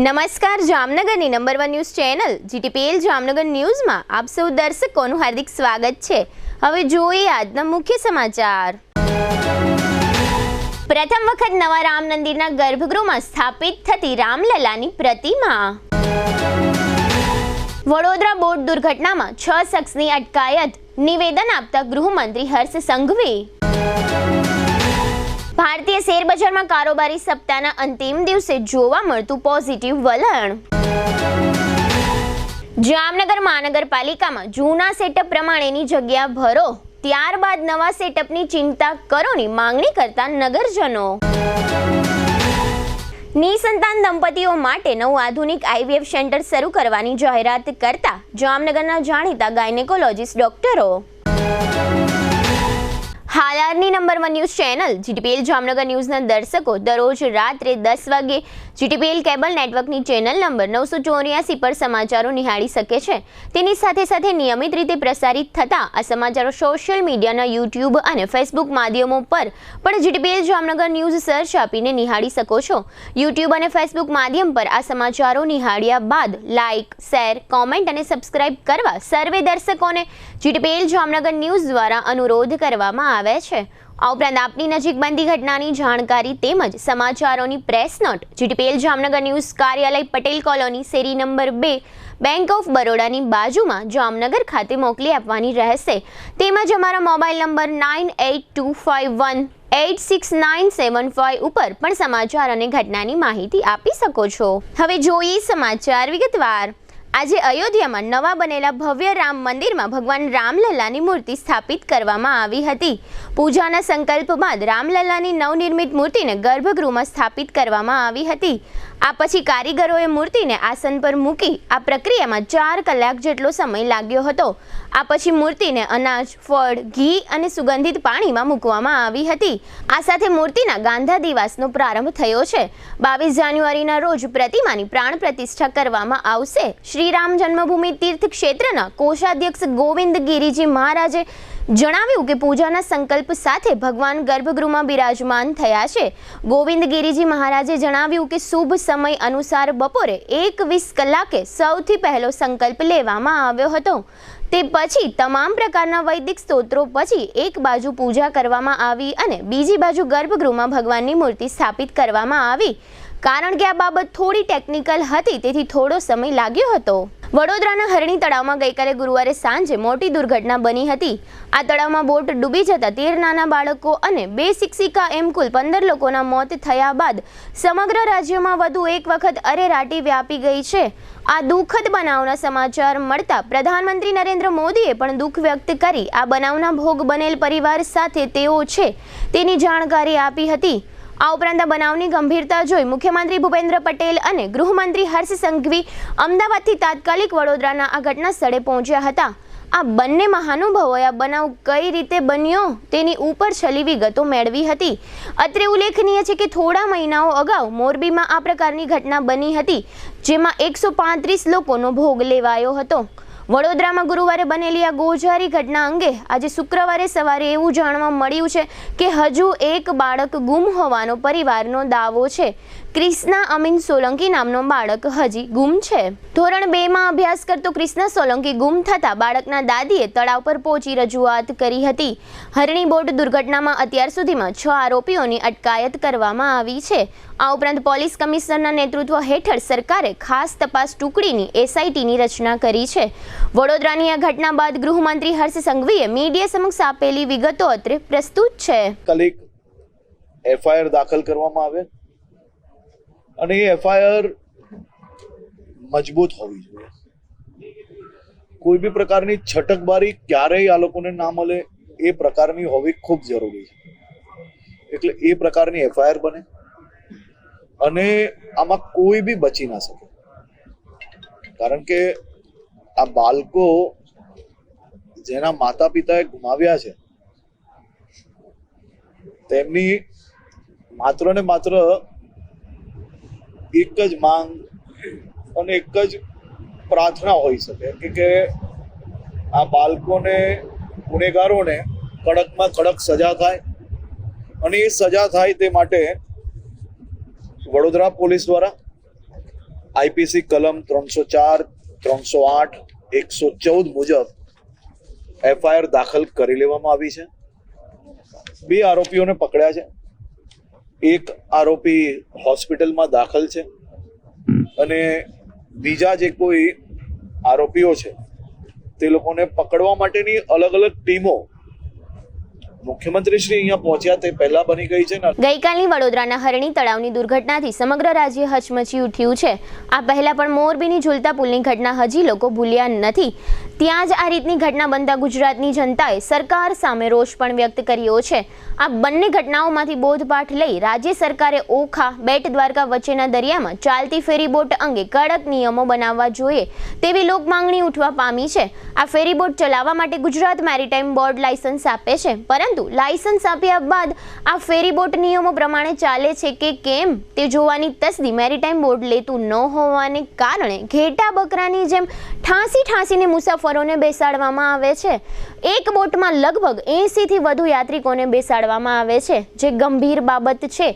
નમસ્કાર, જામનગરની number 1 news channel GTPL Jamnagar ન્યૂઝમાં આપ સૌ દર્શકોનું હાર્દિક સ્વાગત છે। હવે જોઈએ આજના મુખ્ય સમાચાર। પ્રથમ વખત નવા રામ મંદિરના ગર્ભગૃહમાં સ્થાપિત થતી રામલલાની પ્રતિમા। વડોદરા બોટ દુર્ઘટનામાં 6 શખ્સની અટકાયત, નિવેદન આપતા ગૃહમંત્રી હર્ષ સંઘવી। ભારતીય શેરબજારમાં કારોબારી સપ્તાહના અંતિમ દિવસે જોવા મળતું પોઝિટિવ વલણ। જામનગર મહાનગરપાલિકામાં જૂના સેટઅપ પ્રમાણેની જગ્યા ભરો, ત્યારબાદ નવા સેટઅપની ચિંતા કરોની માંગણી કરતા નગરજનો। નિસંતાન દંપતીઓ માટે નવું આધુનિક IVF સેન્ટર શરૂ કરવાની જાહેરાત કરતા જામનગરના જાણીતા ગાયનેકોલોજીસ્ટ ડોક્ટરો। હાલની number 1 news channel GTPL Jamnagar ન્યૂઝના દર્શકો દરરોજ રાત્રે 10 વાગે GTPL કેબલ નેટવર્કની ચેનલ નંબર 984 પર સમાચારો નિહાળી શકે છે। તેની સાથે સાથે નિયમિત રીતે પ્રસારિત થતા આ સમાચારો સોશિયલ મીડિયાના YouTube અને Facebook માધ્યમો પર પણ GTPL જામનગર ન્યૂઝ સર્ચ આપીને નિહાળી શકો છો। YouTube અને Facebook માધ્યમ પર આ સમાચારો નિહાળ્યા બાદ લાઇક, શેર, કોમેન્ટ અને સબસ્ક્રાઇબ કરવા સર્વે દર્શકોને GTPL જામનગર ન્યૂઝ દ્વારા અનુરોધ કરવામાં આવે છે। આ ઉપરાંત આપની નજીક બનતી ઘટનાની જાણકારી તેમજ સમાચારોની press note GTPL Jamnagar news કાર્યાલય પટેલ કોલોની શેરી નંબર 2 બેંક ઓફ બરોડાની બાજુમાં જામનગર ખાતે મોકલી આપવાની રહેશે। તેમજ અમારા મોબાઈલ નંબર 9825186975 ઉપર પણ સમાચાર અને ઘટનાની માહિતી આપી શકો છો। હવે જોઈએ સમાચાર વિગતવાર। આજે અયોધ્યામાં નવા બનેલા ભવ્ય રામ મંદિરમાં ભગવાન રામલલાની મૂર્તિ સ્થાપિત કરવામાં આવી હતી। પૂજાના સંકલ્પ બાદ રામલલાની નવનિર્મિત મૂર્તિને ગર્ભગૃહમાં સ્થાપિત કરવામાં આવી હતી। આ પછી કારીગરોએ મૂર્તિને આસન પર મૂકી આ પ્રક્રિયામાં 4 કલાક જેટલો સમય લાગ્યો હતો। આ પછી મૂર્તિને અનાજ, ફળ, ઘી અને સુગંધિત પાણીમાં મૂકવામાં આવી હતી। આ સાથે મૂર્તિના ગાંધા દિવસનો પ્રારંભ થયો છે। 22 જાન્યુઆરીના રોજ પ્રતિમાની પ્રાણ પ્રતિષ્ઠા કરવામાં આવશે। શ્રી રામ જન્મભૂમિ તીર્થ ક્ષેત્રના કોષાધ્યક્ષ ગોવિંદ ગિરીજી મહારાજે જણાવ્યું કે પૂજાના સંકલ્પ સાથે ભગવાન ગર્ભગૃહમાં બિરાજમાન થયા છે। ગોવિંદ ગિરીજી મહારાજે જણાવ્યું કે શુભ સમય અનુસાર બપોરે 1:20 કલાકે સૌથી પહેલો સંકલ્પ લેવામાં આવ્યો હતો। તે પછી તમામ પ્રકારના વૈદિક સ્તોત્રો પછી એક બાજુ પૂજા કરવામાં આવી અને બીજી બાજુ ગર્ભગૃહમાં ભગવાનની મૂર્તિ સ્થાપિત કરવામાં આવી। કારણ કે આ બાબત થોડી ટેકનિકલ હતી તેથી થોડો સમય લાગ્યો હતો। વડોદરાના હરણી તળાવમાં ગઈકાલે ગુરુવારે સાંજે મોટી દુર્ઘટના બની હતી। આ તળાવમાં બોટ ડૂબી જતા 13 નાના બાળકો અને 2 શિક્ષિકા એમ કુલ 15 લોકોના મોત થયા બાદ સમગ્ર રાજ્યમાં વધુ એક વખત અરેરાટી વ્યાપી ગઈ છે। આ દુઃખદ બનાવના સમાચાર મળતા પ્રધાનમંત્રી નરેન્દ્ર મોદીએ પણ દુઃખ વ્યક્ત કરી આ બનાવના ભોગ બનેલ પરિવાર સાથે તેઓ છે તેની જાણકારી આપી હતી। આ ઉપરાંત આ બનાવની ગંભીરતા જોઈ મુખ્યમંત્રી ભૂપેન્દ્ર પટેલ અને ગૃહમંત્રી હર્ષ સંઘવી અમદાવાદથી તાત્કાલિક વડોદરાના આ ઘટના સ્થળે પહોંચ્યા હતા। આ બંને મહાનુભાવોએ આ બનાવ કઈ રીતે બન્યો તેની ઉપર છલી વિગતો મેળવી હતી। અત્રે ઉલ્લેખનીય છે કે થોડા મહિનાઓ અગાઉ મોરબીમાં આ પ્રકારની ઘટના બની હતી જેમાં 135 લોકોનો ભોગ લેવાયો હતો। વડોદરામાં ગુરુવારે બનેલી આ ગોઝારી ઘટના અંગે આજે શુક્રવારે સવારે એવું જાણવા મળ્યું છે કે હજુ એક બાળક ગુમ હોવાનો પરિવારનો દાવો છે। ક્રિષ્ના અમીન સોલંકી નામનો બાળક હજી ગુમ છે। ધોરણ 2માં અભ્યાસ કરતો ક્રિષ્ના સોલંકી ગુમ થતા બાળકના દાદીએ તળાવ પર પહોંચી રજૂઆત કરી હતી। હરણી બોટ દુર્ઘટનામાં અત્યાર સુધીમાં 6 આરોપીઓની અટકાયત કરવામાં આવી છે। આ ઉપરાંત પોલીસ કમિશનરના નેતૃત્વ હેઠળ સરકારે ખાસ તપાસ ટુકડીની SITની રચના કરી છે। વડોદરાની આ ઘટના બાદ ગૃહમંત્રી હર્ષ સંઘવીએ મીડિયા સમક્ષ આપેલી વિગતો અત્રે પ્રસ્તુત છે। કલીક FIR દાખલ કરવામાં આવે અને એ FIR મજબૂત હોવી જોઈએ। કોઈ બી પ્રકારની છટકબારી ક્યારેય આ લોકોને ના મળે એ પ્રકારની હોવી ખૂબ જરૂરી છે। એટલે એ પ્રકારની FIR બને અને આમાં કોઈ બી બચી ના શકે। કારણ કે આ બાળકો જેના માતા પિતાએ ગુમાવ્યા છે તેમની માત્ર ને માત્ર એક જ માંગ અને એક જ પ્રાર્થના હોઈ શકે કે આ બાળકોને, ગુનેગારોને કડકમાં કડક સજા થાય અને એ સજા થાય તે માટે વડોદરા પોલીસ દ્વારા આઈપીસી કલમ 304, 308, 114 મુજબ એફઆઈઆર દાખલ કરી લેવામાં આવી છે. 2 આરોપીઓને પકડ્યા છે. એક આરોપી હોસ્પિટલમાં દાખલ છે અને બીજા જે કોઈ આરોપીઓ છે તે લોકોને પકડવા માટેની અલગ અલગ ટીમો મુખ્યમંત્રી શ્રી અહીંયા પહોંચ્યા તે પહેલા બની ગઈ છે ને. ગઈકાલની વડોદરાના હરણી તળાવની દુર્ઘટનાથી સમગ્ર રાજ્ય હચમચી ઉઠ્યું છે. આ પહેલા પણ મોરબીની ઝૂલતા પુલની ઘટના હજી લોકો ભૂલ્યા નથી. ત્યાં જ આ રીતની ઘટના બનતા ગુજરાતની જનતાએ સરકાર સામે રોષ પણ વ્યક્ત કર્યો છે. આ બંને ઘટનાઓમાંથી બોધપાઠ લઈ રાજ્ય સરકારે ઓખા બેટ દ્વારકા વચ્ચેના દરિયામાં ચાલતી ફેરીબોટ અંગે કડક નિયમો બનાવવા જોઈએ તેવી લોક માંગણી ઉઠવા પામી છે. આ ફેરીબોટ ચલાવવા માટે ગુજરાત મેરીટાઈમ બોર્ડ લાયસન્સ આપે છે, પરંતુ લાયસન્સ આપ્યા બાદ આ ફેરીબોટ નિયમો પ્રમાણે ચાલે છે કે કેમ તે જોવાની તસદી મેરીટાઈમ બોર્ડ લેતું ન હોવાને કારણે ઘેટા બકરાની જેમ ઠાંસીને મુસાફરોને બેસાડવામાં આવે છે. એક બોટમાં લગભગ 80 થી વધુ યાત્રિકોને બેસાડવામાં આવે છે, જે ગંભીર બાબત છે.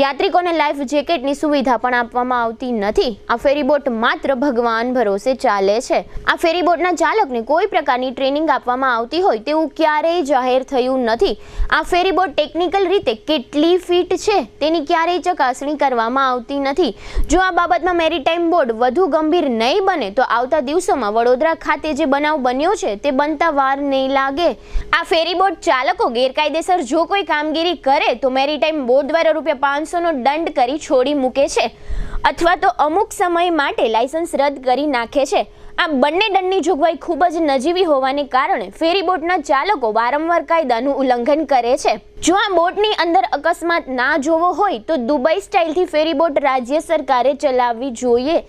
યાત્રિકોને લાઈફ જેકેટની સુવિધા પણ આપવામાં આવતી નથી. આ ફેરીબોટ માત્ર ભગવાન ભરોસે ચાલે છે. આ ફેરીબોટના ચાલકને કોઈ પ્રકારની ટ્રેનિંગ આપવામાં આવતી હોય તેવું ક્યારેય જાહેર થયું નથી. આ ફેરીબોટ ટેકનિકલ રીતે કેટલી ફિટ છે તેની ક્યારેય ચકાસણી કરવામાં આવતી નથી. જો આ બાબતમાં મેરીટાઈમ બોર્ડ વધુ ગંભીર નહીં બને તો આવતા દિવસોમાં વડોદરા ખાતે જે બનાવ બન્યો છે તે બનતા વાર નહીં લાગે. આ ફેરીબોટ ચાલકો ગેરકાયદેસર જો કોઈ કામગીરી કરે તો મેરીટાઈમ બોર્ડ દ્વારા ₹500નો દંડ કરી છોડી મૂકે છે અથવા તો અમુક સમય માટે લાયસન્સ રદ કરી નાખે છે. આ બંને દંડની જોગવાઈ ખૂબ જ નજીવી હોવાને કારણે ફેરીબોટના ચાલકો વારંવાર કાયદાનું ઉલ્લંઘન કરે છે. જો આ બોટની અંદર અકસ્માત ના જોવો હોય તો દુબઈ સ્ટાઇલથી ફેરીબોટ રાજ્ય સરકારે ચલાવવી જોઈએ.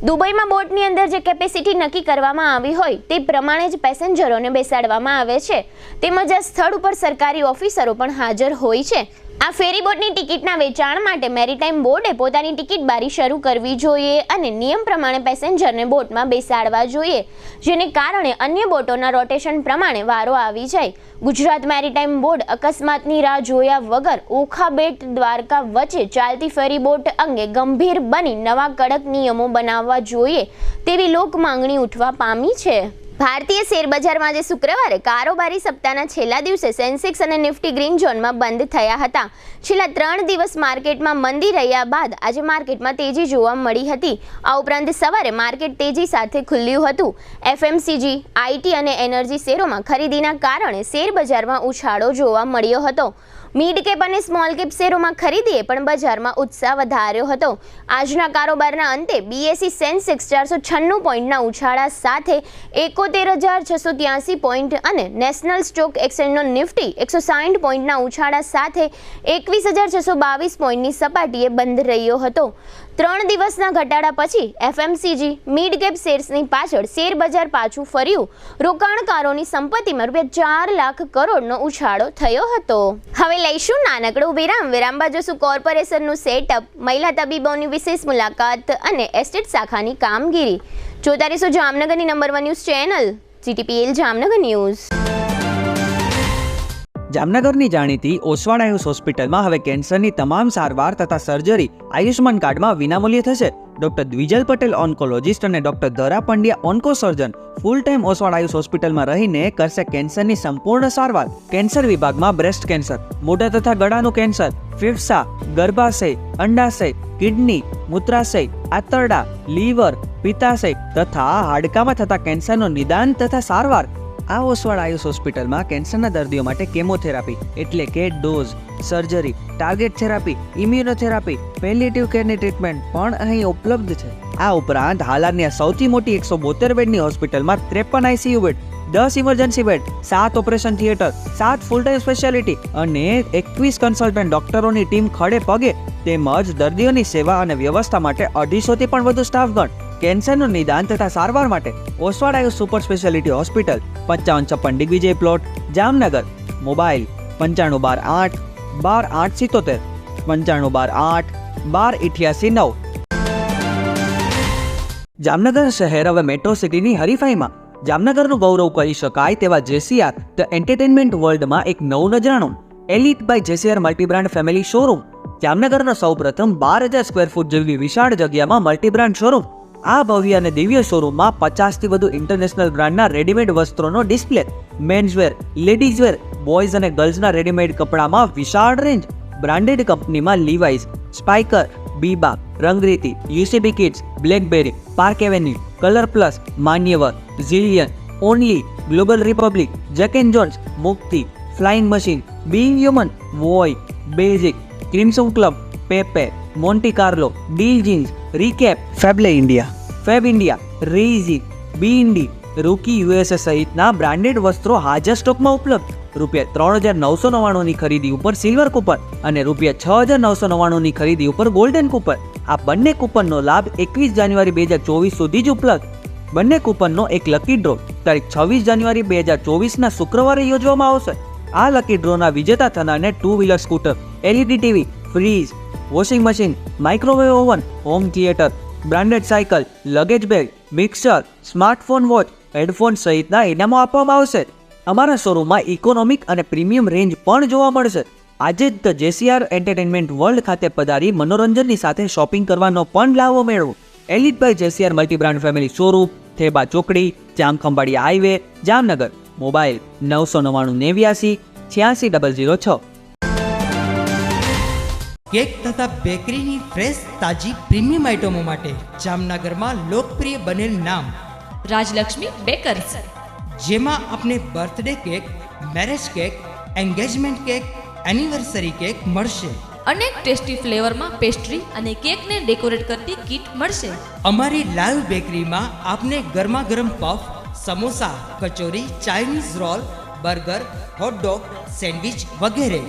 દુબઈમાં બોટની અંદર જે કેપેસિટી નક્કી કરવામાં આવી હોય તે પ્રમાણે જ પેસેન્જરોને બેસાડવામાં આવે છે. તેમજ આ સ્થળ ઉપર સરકારી ઓફિસરો પણ હાજર હોય છે. આ ફેરીબોટની ટિકિટના વેચાણ માટે મેરીટાઈમ બોર્ડે પોતાની ટિકિટ બારી શરૂ કરવી જોઈએ અને નિયમ પ્રમાણે પેસેન્જરને બોટમાં બેસાડવા જોઈએ, જેને કારણે અન્ય બોટોના રોટેશન પ્રમાણે વારો આવી જાય. ગુજરાત મેરીટાઈમ બોર્ડ અકસ્માતની રાહ જોયા વગર ઓખા બેટ દ્વારકા વચ્ચે ચાલતી ફેરીબોટ અંગે ગંભીર બની નવા કડક નિયમો બનાવવા જોઈએ તેવી લોક માંગણી ઉઠવા પામી છે. ભારતીય શેરબજારમાં આજે શુક્રવારે કારોબારી સપ્તાહના છેલ્લા દિવસે સેન્સેક્સ અને નિફ્ટી ગ્રીન ઝોનમાં બંધ થયા હતા. છેલ્લા 3 દિવસ માર્કેટમાં મંદી રહ્યા બાદ આજે માર્કેટમાં તેજી જોવા મળી હતી. આ ઉપરાંત સવારે માર્કેટ તેજી સાથે ખુલ્યું હતું. એફએમસીજી, આઈટી અને એનર્જી શેરોમાં ખરીદીના કારણે શેરબજારમાં ઉછાળો જોવા મળ્યો હતો. મિડ કેપ અને સ્મોલ કેપ શેરોમાં ખરીદીએ પણ બજારમાં ઉત્સાહ વધાર્યો હતો. આજના કારોબારના અંતે બીએસઈ સેન્સેક્સ 496 પોઈન્ટના ઉછાળા સાથે 71,683 પોઈન્ટ અને નેશનલ સ્ટોક એક્સચેન્જનો નિફ્ટી 160 પોઈન્ટના ઉછાળા સાથે 21,622 પોઈન્ટની સપાટીએ બંધ રહ્યો હતો. 3 દિવસના ઘટાડા પછી એફએમસીજી મિડ કેપ શેર્સની પાછળ શેર બજાર પાછું ફર્યું. રોકાણકારોની સંપત્તિમાં ₹4 લાખ કરોડનો ઉછાળો થયો હતો. હવે લઈશું નાનકડું વિરામ બાદ જોશું કોર્પોરેશનનું સેટઅપ, મહિલા તબીબોની વિશેષ મુલાકાત અને એસ્ટેટ શાખાની કામગીરી. જોતા રહીશું જામનગરની number 1 news channel GTPL Jamnagar news. જામનગરની જાણીતી ઓસવાડ આયુષ હોસ્પિટલમાં હવે કેન્સરની તમામ સારવાર તથા સર્જરી આયુષ્માન કાર્ડમાં વિનામૂલ્યે થશે. ડોક્ટર દ્વિજલ પટેલ ઓન્કોલોજીસ્ટ અને ડોક્ટર ધરા પંડ્યા ઓન્કો સર્જન ફૂલ ટાઈમ ઓસવાડ આયુષ હોસ્પિટલમાં રહીને કરશે કેન્સરની સંપૂર્ણ સારવાર. કેન્સર વિભાગમાં બ્રેસ્ટ કેન્સર, મોઢા તથા ગળાનું કેન્સર, ફેફસા, ગર્ભાશય, અંડાશય, કિડની, મૂત્રાશય, આંતરડા, લીવર, પિત્તાશય તથા હાડકામાં થતા કેન્સરનું નિદાન તથા સારવાર. આ ઓસવાડ આયુષ હોસ્પિટલમાં કેન્સરના દર્દીઓ માટે કેમોથેરાપી એટલે કે dose, surgery, target therapy, immunotherapy, palliative કેરની ટ્રીટમેન્ટ પણ અહીં ઉપલબ્ધ છે. આ ઉપરાંત હાલારની સૌથી મોટી 172 બેડની હોસ્પિટલમાં 53 ICU bed, 10 emergency bed, 7 operation theatre, 7 full time speciality અને 21 કન્સલ્ટન્ટ ડોક્ટરોની ટીમ ખડે પગે તેમજ દર્દીઓની સેવા અને વ્યવસ્થા માટે 250 થી પણ વધુ સ્ટાફગણ. કેન્સરનું નિદાન તથા સારવાર માટે Oswal Ayush super speciality hospital, 5556 Digvijay plot, Jamnagar. Mobile 9512 8 12 8 77 9512 8 12 88 9. Jamnagar શહેર હવે મેટ્રો સિટીની હરીફાઈમાં. જામનગરનું ગૌરવ કરી શકાય તેવા જેસીઆર ધ એન્ટરટેનમેન્ટ વર્લ્ડમાં એક નવું નજરાણું elite by જેસીઆર multi brand family showroom. જામનગરનો સૌપ્રથમ 12,000 સ્ક્વેર ફૂટ જેવી વિશાળ જગ્યામાં મલ્ટીબ્રાન્ડ શોરૂમ. આ ભવ્ય અને દિવ્ય શોરૂમમાં 50થી વધુ ઇન્ટરનેશનલ બ્રાન્ડના રેડીમેડ વસ્ત્રોનો ડિસ્પ્લે, મેન્સવેર, લેડીઝવેર, બોયઝ અને ગર્લ્સના રેડીમેડ કપડામાં વિશાળ રેન્જ, બ્રાન્ડેડ કંપનીમાં Levi's, Spykar, Biba, Rangriti, UCB kids, Blackberry, Park Avenue, Colour Plus, Manyavar, Zillion, Only, Global Republic, Jack and Jones, Mukti, Flying Machine, Being Human, વોય, Basic, Crimson Club, Pepe, Monte Carlo, Deal Jeans, રીકેપ, ફેબલે India, Fab India, રેઝી, બીઇન્ડી, Rookie USA સહિતના branded વસ્ત્રો હાજર સ્ટોકમાં ઉપલબ્ધ. ₹3,999ની ખરીદી ઉપર સિલ્વર કૂપન અને ₹6,999ની ખરીદી ઉપર ગોલ્ડન કૂપન. આ બંને કૂપનનો લાભ 21 જાન્યુઆરી 2024 સુધી જ ઉપલબ્ધ. બંને કૂપનનો એક લકી ડ્રો તારીખ 26 જાન્યુઆરી 2024ના શુક્રવારે યોજવામાં આવશે. આ લકી ડ્રોના વિજેતા થનારને 2 wheeler scooter, LED TV, fridge, washing machine, microwave oven, home theatre, branded cycle, luggage bag, mixer, smartphone watch, headphone સહિતના ઇનામો આપવામાં આવશે. અમારા શોરૂમમાં ઇકોનોમિક અને પ્રીમિયમ રેન્જ પણ જોવા મળશે. આજે જ ધ જેસીઆર એન્ટરટેનમેન્ટ વર્લ્ડ ખાતે પધારી મનોરંજનની સાથે શોપિંગ કરવાનો પણ લાવો મેળવો. Elite by JCR multi brand family showroom, Theba ચોકડી, Jamkhambhaliya highway, Jamnagar. Mobile 999 86 006. Cake તથા બેકરીની ફ્રેશ તાજી પ્રીમિયમ આઇટમો માટે જામનગરમાં લોકપ્રિય બનેલ નામ રાજલક્ષ્મી બેકર્સ, જેમાં આપને birthday cake, marriage cake, engagement cake, anniversary cake મળશે. અનેક ટેસ્ટી ફ્લેવરમાં પેસ્ટ્રી અને કેકને ડેકોરેટ કરતી કીટ મળશે. અમારી લાઈવ બેકરીમાં આપને ગરમા ગરમ puff, samosa, kachori, Chinese roll, burger, hot dog, sandwich વગેરે.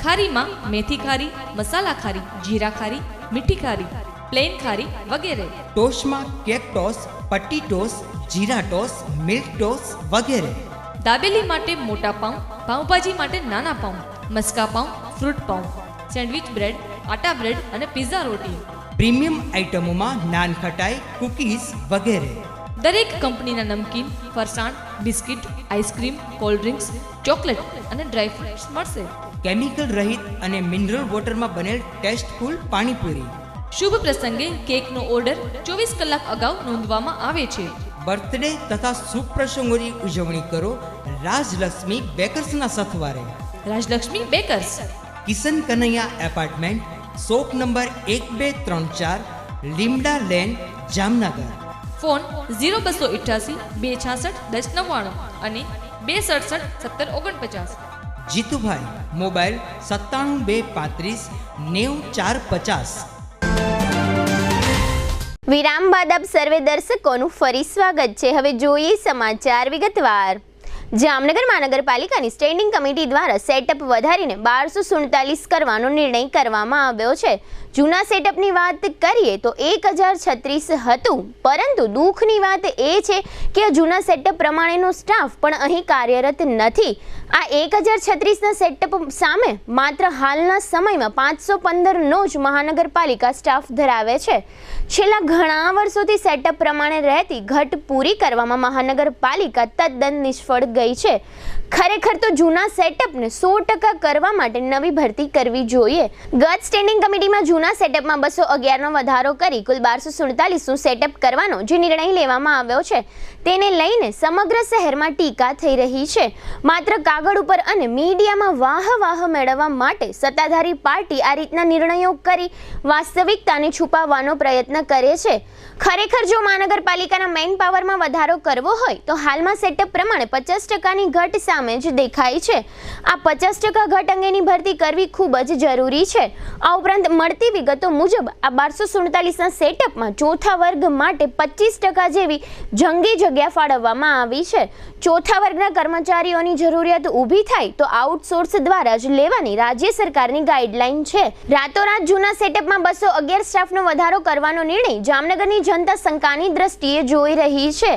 ખારીમાં મેથી ખારી, મસાલા ખારી, જીરા ખારી, મીઠી ખારી, પ્લેન ખારી વગેરે. ટોસ્ટમાં કેક ટોસ, પટ્ટી ટોસ, જીરા ટોસ, મિલ્ક ટોસ વગેરે. દાબેલી માટે મોટા પાઉં, પાઉંભાજી માટે નાના પાઉં, મસ્કા પાઉં, ફ્રૂટ પાઉં, સેન્ડવિચ બ્રેડ, આટા બ્રેડ અને પિઝા રોટી. પ્રીમિયમ આઇટમોમાં નાન ખટાઈ, કૂકીઝ વગેરે. દરેક કંપનીના નમકીન, ફરસાણ, biscuit, ice cream, cold drinks, chocolate અને ડ્રાયફ્રૂટ્સ મળશે. કેમિકલ રહિત અને મિનરલ વોટરમાં બનેલ ટેસ્ટફુલ પાણીપુરી. શુભ પ્રસંગે કેકનો ઓર્ડર 24 કલાક અગાઉ નોંધવામાં આવે છે. બર્થડે તથા શુભ પ્રસંગોની ઉજવણી કરો રાજલક્ષ્મી બેકર્સના સથવારે. Rajlakshmi bakers, Kishan Kanaiya apartment, shop number 1234, Limda lane, Jamnagar. Phone 0288 266 1099 અને 267 1749. જીતુભાઈ, મોબાઈલ 97 235 90 450. વિરામ બાદ આપ સર્વે દર્શકોનું ફરી સ્વાગત છે. હવે જોઈએ સમાચાર વિગતવાર. જામનગર મહાનગરપાલિકાની સ્ટેન્ડિંગ કમિટી દ્વારા સેટઅપ વધારીને 1247 કરવાનો નિર્ણય કરવામાં આવ્યો છે. જૂના સેટઅપની વાત કરીએ તો 1036 હતું, પરંતુ દુઃખની વાત એ છે કે જૂના સેટઅપ પ્રમાણેનો સ્ટાફ પણ અહીં કાર્યરત નથી. આ 1036ના સેટઅપ સામે માત્ર હાલના સમયમાં 515નો જ મહાનગરપાલિકા સ્ટાફ ધરાવે છે. છેલ્લા ઘણા વર્ષોથી સેટઅપ પ્રમાણે રહેતી ઘટ પૂરી કરવામાં મહાનગરપાલિકા તદ્દન નિષ્ફળ ગઈ છે. ખરેખર તો જૂના સેટઅપને 100% કરવા માટે નવી ભરતી કરવી જોઈએ. ગત સ્ટેન્ડિંગ કમિટીમાં જૂના સેટઅપમાં 211નો વધારો કરી કુલ 1247નું સેટઅપ કરવાનો જે નિર્ણય લેવામાં આવ્યો છે, તેને લઈને સમગ્ર શહેરમાં ટીકા થઈ રહી છે. માત્ર કાગળ ઉપર અને મીડિયામાં વાહ મેળવવા માટે સત્તાધારી પાર્ટી આ રીતના નિર્ણયો કરી વાસ્તવિકતાને છુપાવવાનો પ્રયત્ન કરે છે. ખરેખર જો મહાનગરપાલિકાના મેન પાવરમાં વધારો કરવો હોય તો હાલમાં સેટઅપ પ્રમાણે 50%ની ઘટ સામે જ દેખાય છે. આ 50% ઘટ અંગેની ભરતી કરવી ખૂબ જ જરૂરી છે. આ ઉપરાંત મળતી વિગતો મુજબ આ 1247ના સેટઅપમાં ચોથા વર્ગ માટે 25% જેવી જંગી જગ્યા ફાળવવામાં આવી છે. ચોથા વર્ગના કર્મચારીઓની જરૂરિયાત ઊભી થાય તો આઉટસોર્સ દ્વારા જ લેવાની રાજ્ય સરકારની ગાઈડલાઈન છે. રાતોરાત જૂના સેટઅપમાં 211 સ્ટાફનો વધારો કરવાનો નિર્ણય જામનગરની જનતા શંકાની દ્રષ્ટિએ જોઈ રહી છે.